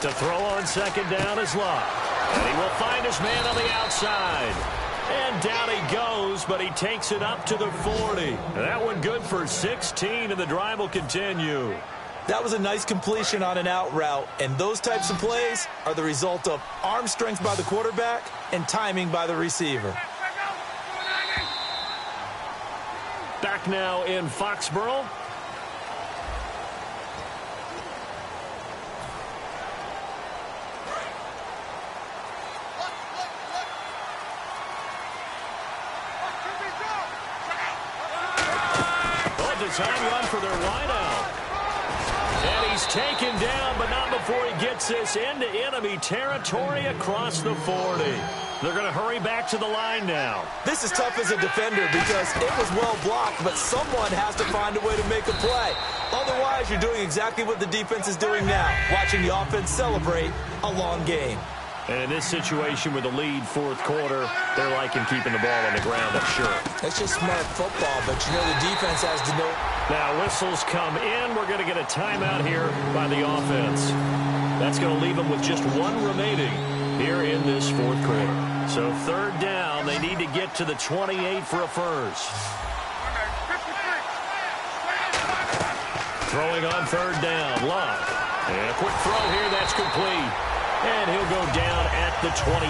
To throw on second down is Luck. And he will find his man on the outside. And down he goes, but he takes it up to the 40. And that one good for 16, and the drive will continue. That was a nice completion on an out route, and those types of plays are the result of arm strength by the quarterback and timing by the receiver. Back now in Foxborough. Design run for their wideout. And he's taken down, but not before he gets this into enemy territory across the 40. They're going to hurry back to the line now. This is tough as a defender because it was well blocked, but someone has to find a way to make a play. Otherwise, you're doing exactly what the defense is doing now, watching the offense celebrate a long game. And in this situation with the lead fourth quarter, they're liking keeping the ball on the ground, I'm sure. It's just smart football, but you know the defense has to know. Now whistles come in. We're going to get a timeout here by the offense. That's going to leave them with just 1 remaining here in this fourth quarter. So third down, they need to get to the 28 for a first. Throwing on third down, Luck. And a quick throw here, that's complete. And he'll go down at the 28.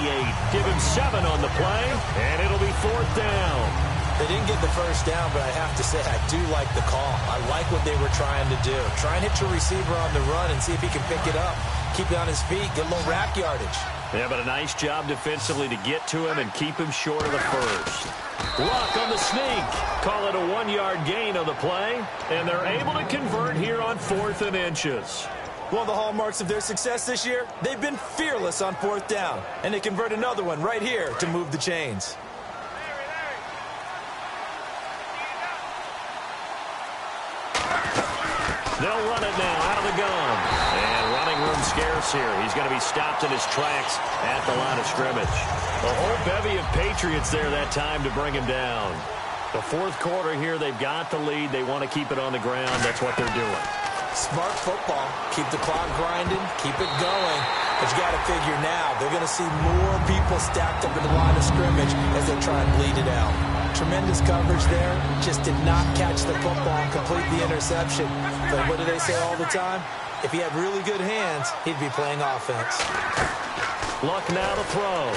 Give him 7 on the play, and it'll be fourth down. They didn't get the first down, but I have to say I do like the call. I like what they were trying to do. Try and hit your receiver on the run and see if he can pick it up. Keep it on his feet, get a little rack yardage. Yeah, but a nice job defensively to get to him and keep him short of the first. Luck on the sneak. Call it a 1-yard gain on the play, and they're able to convert here on 4th and inches. One of the hallmarks of their success this year, they've been fearless on 4th down, and they convert another one right here to move the chains. They'll run it now out of the gun. And running room scarce here. He's going to be stopped in his tracks at the line of scrimmage. A whole bevy of Patriots there that time to bring him down. The fourth quarter here, they've got the lead. They want to keep it on the ground. That's what they're doing. Smart football. Keep the clock grinding. Keep it going. But you got to figure now, they're going to see more people stacked up in the line of scrimmage as they try and bleed it out. Tremendous coverage there. Just did not catch the football and complete the interception. But what do they say all the time? If he had really good hands, he'd be playing offense. Luck now to throw.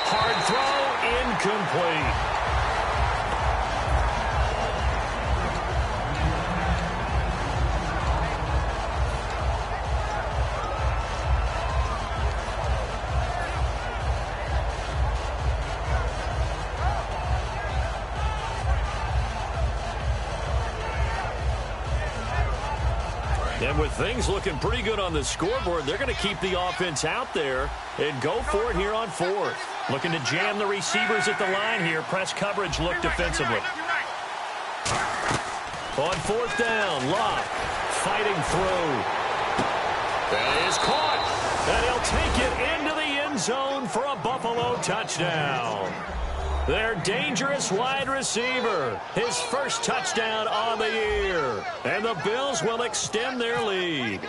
Hard throw, incomplete. And with things looking pretty good on the scoreboard, they're going to keep the offense out there and go for it here on fourth. Looking to jam the receivers at the line here. Press coverage look defensively. On fourth down, Locke fighting through. That is caught. And he'll take it into the end zone for a Buffalo touchdown. Their dangerous wide receiver, his first touchdown on the year. And the Bills will extend their lead.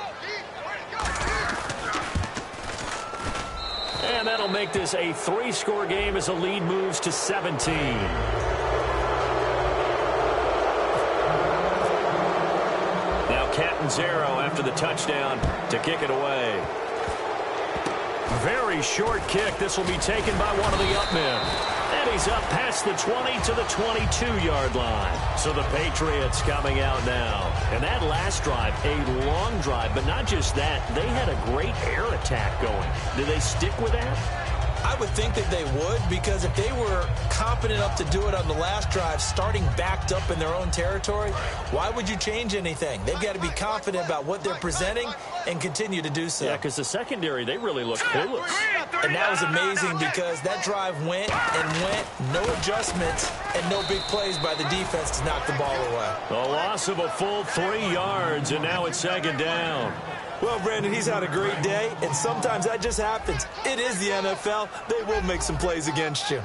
And that'll make this a 3-score game as the lead moves to 17. Now Catanzaro after the touchdown to kick it away. Very short kick. This will be taken by one of the up men. And he's up past the 20 to the 22-yard line. So the Patriots coming out now. And that last drive, a long drive, but not just that. They had a great air attack going. Do they stick with that? I would think that they would, because if they were confident enough to do it on the last drive, starting backed up in their own territory, why would you change anything? They've got to be confident about what they're presenting and continue to do so. Yeah, because the secondary, they really look clueless. And that was amazing because that drive went and went, no adjustments, and no big plays by the defense to knock the ball away. A loss of a full 3 yards, and now it's second down. Well, Brandon, he's had a great day, and sometimes that just happens. It is the NFL. They will make some plays against you.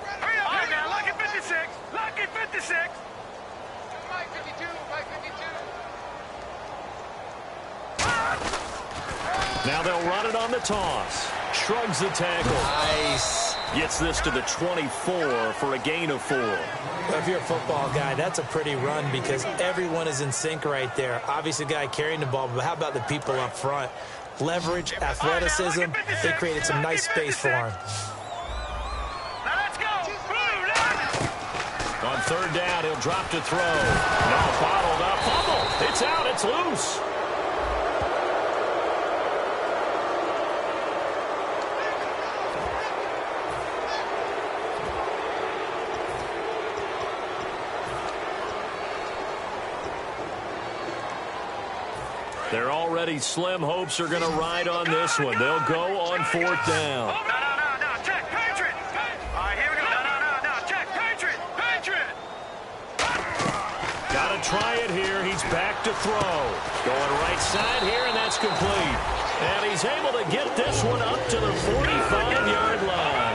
Hurry up now, lucky 56. Lucky 56. Mike 52, Mike 52. Now they'll run it on the toss. Shrugs the tackle. Nice. Gets this to the 24 for a gain of 4. Well, if you're a football guy, that's a pretty run because everyone is in sync right there. Obviously, the guy carrying the ball, but how about the people up front? Leverage, athleticism, they created some nice space for him. Now let's go. On third down, he'll drop to throw. Now bottled up. Fumble. It's out. It's loose. They're already slim hopes are going to ride on this one. They'll go on fourth down. No, check, Patriot. All right, here we go. No, check, Patriot. Got to try it here. He's back to throw. Going right side here, and that's complete. And he's able to get this one up to the 45-yard line.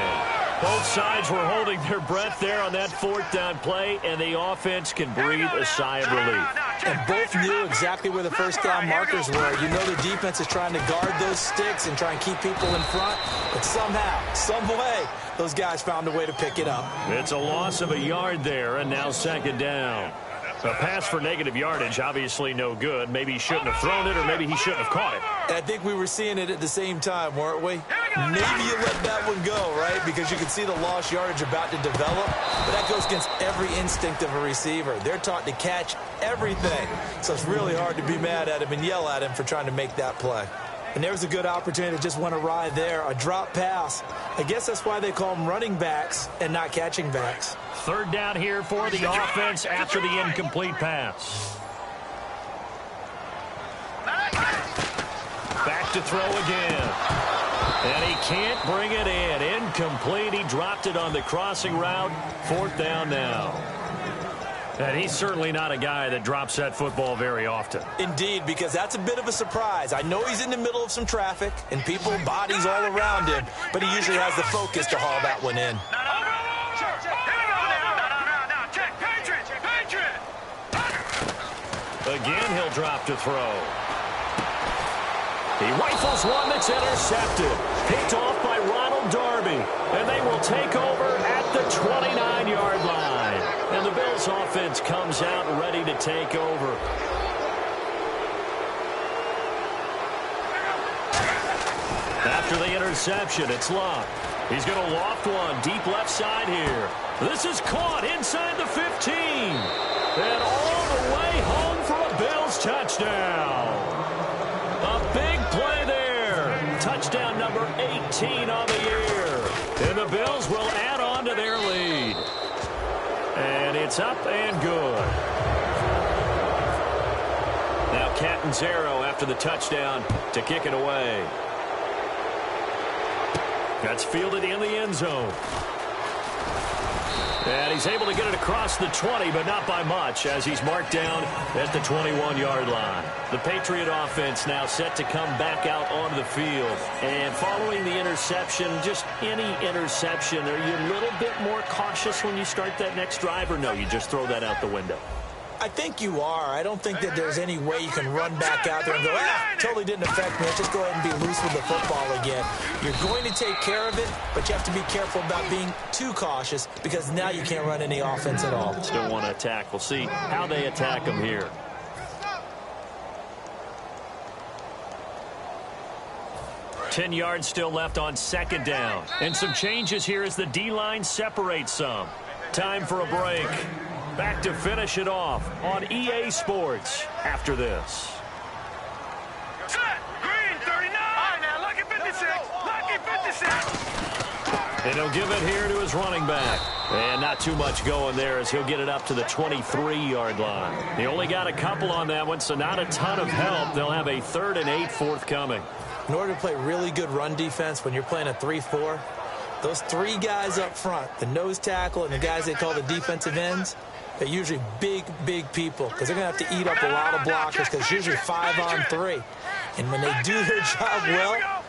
Both sides were holding their breath there on that fourth down play, and the offense can breathe a sigh of relief. And both knew exactly where the first down markers were. You know the defense is trying to guard those sticks and try and keep people in front, but somehow, some way, those guys found a way to pick it up. It's a loss of a yard there, and now second down. A pass for negative yardage, obviously no good. Maybe he shouldn't have thrown it, or maybe he shouldn't have caught it. And I think we were seeing it at the same time, weren't we? Maybe you let that one go, right? Because you can see the lost yardage about to develop. But that goes against every instinct of a receiver. They're taught to catch everything. So it's really hard to be mad at him and yell at him for trying to make that play. And there was a good opportunity to just went awry there. A drop pass. I guess that's why they call them running backs and not catching backs. Third down here for the offense after the incomplete pass. Back to throw again. And he can't bring it in. Incomplete. He dropped it on the crossing route. Fourth down now. And he's certainly not a guy that drops that football very often. Indeed, because that's a bit of a surprise. I know he's in the middle of some traffic and people, bodies all around him, but he usually has the focus to haul that one in. Again, he'll drop to throw. He rifles one that's intercepted. Picked off by Ronald Darby. And they will take over at the 29-yard offense comes out ready to take over. After the interception, it's Locke. He's going to loft one deep left side here. This is caught inside the 15. And all the way home for a Bills touchdown. A big play there. Touchdown number 18 on the year. And the Bills will add on to their lead. And it's up and good. Now Catanzaro after the touchdown to kick it away. That's fielded in the end zone. And he's able to get it across the 20, but not by much, as he's marked down at the 21-yard line. The Patriot offense now set to come back out onto the field. And following the interception, just any interception, are you a little bit more cautious when you start that next drive, or no, you just throw that out the window? I think you are. I don't think that there's any way you can run back out there and go, totally didn't affect me. Let's just go ahead and be loose with the football again. You're going to take care of it, but you have to be careful about being too cautious because now you can't run any offense at all. Still want to attack. We'll see how they attack them here. Ten yards still left on second down. And some changes here as the D-line separates some. Time for a break. Back to finish it off on EA Sports after this. Set. Green 39. All right, now, lucky 56. Lucky 56. And he'll give it here to his running back. And not too much going there as he'll get it up to the 23-yard line. He only got a couple on that one, so not a ton of help. They'll have a 3rd and 8 forthcoming. In order to play really good run defense when you're playing a 3-4, those three guys up front, the nose tackle and the guys they call the defensive ends, they're usually big, big people because they're going to have to eat up a lot of blockers because it's usually 5-on-3. And when they do their job well,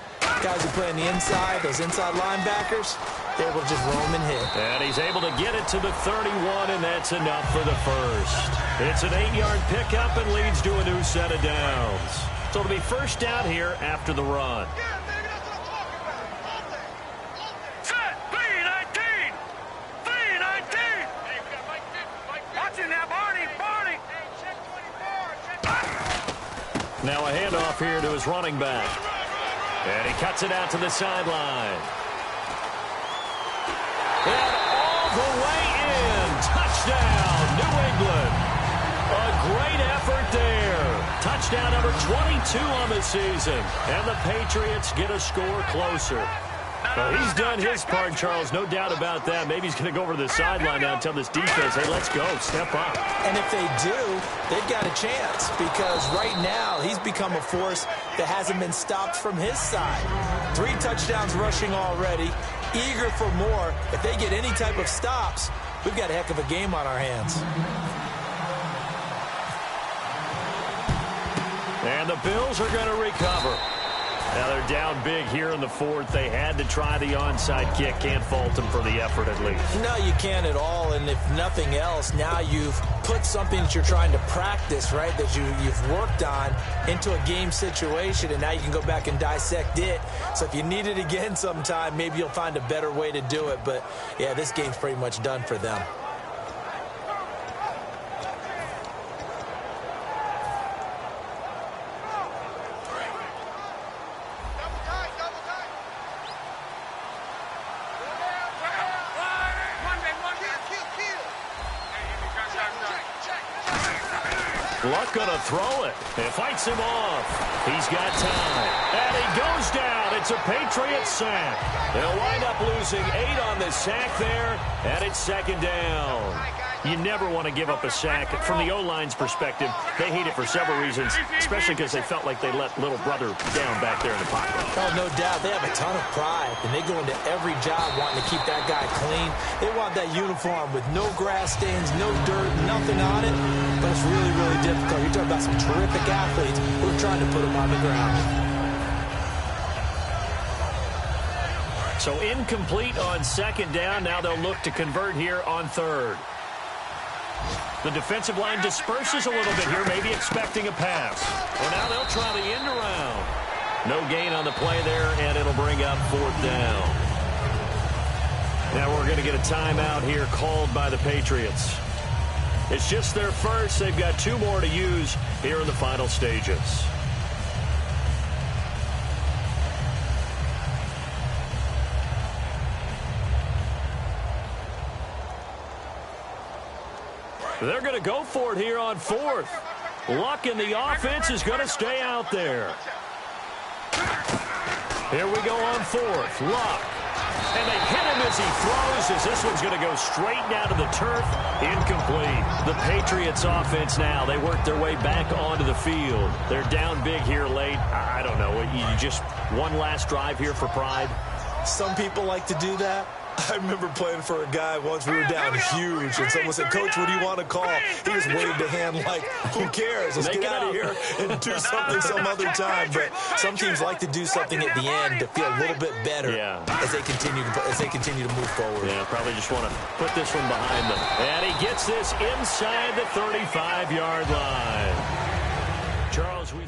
guys who play on the inside, those inside linebackers, they're able to just roam and hit. And he's able to get it to the 31, and that's enough for the first. It's an 8-yard pickup and leads to a new set of downs. So it'll be first down here after the run. Now a handoff here to his running back. And he cuts it out to the sideline. And all the way in. Touchdown, New England. A great effort there. Touchdown number 22 on the season. And the Patriots get a score closer. Well, he's done his part, Charles. No doubt about that. Maybe he's going to go over to the sideline now and tell this defense, hey, let's go, step up. And if they do, they've got a chance because right now he's become a force that hasn't been stopped from his side. 3 touchdowns rushing already, eager for more. If they get any type of stops, we've got a heck of a game on our hands. And the Bills are going to recover. Now they're down big here in the 4th. They had to try the onside kick. Can't fault them for the effort at least. No, you can't at all. And if nothing else, now you've put something that you're trying to practice, right, that you've worked on into a game situation, and now you can go back and dissect it. So if you need it again sometime, maybe you'll find a better way to do it. But, yeah, this game's pretty much done for them. Luck going to throw it. It fights him off. He's got time. And he goes down. It's a Patriot sack. They'll wind up losing 8 on the sack there, and it's second down. You never want to give up a sack. From the O-line's perspective, they hate it for several reasons, especially because they felt like they let little brother down back there in the pocket. Oh, no doubt. They have a ton of pride, and they go into every job wanting to keep that guy clean. They want that uniform with no grass stains, no dirt, nothing on it. But it's really, really difficult. You're talking about some terrific athletes who are trying to put him on the ground. So incomplete on second down. Now they'll look to convert here on third. The defensive line disperses a little bit here, maybe expecting a pass. Well, now they'll try the end around. No gain on the play there, and it'll bring up fourth down. Now we're going to get a timeout here called by the Patriots. It's just their first. They've got 2 more to use here in the final stages. They're going to go for it here on 4th. Luck in the offense is going to stay out there. Here we go on 4th. Luck. And they hit him as he throws, as this one's going to go straight down to the turf. Incomplete. The Patriots offense now, they work their way back onto the field. They're down big here late. I don't know. You just one last drive here for pride. Some people like to do that. I remember playing for a guy once. We were down huge, and someone said, "Coach, what do you want to call?" He just waved a hand like, "Who cares? Let's get out of here and do something some other time." But some teams like to do something at the end to feel a little bit better as they continue to move forward. Yeah, probably just want to put this one behind them. And he gets this inside the 35-yard line. Charles, we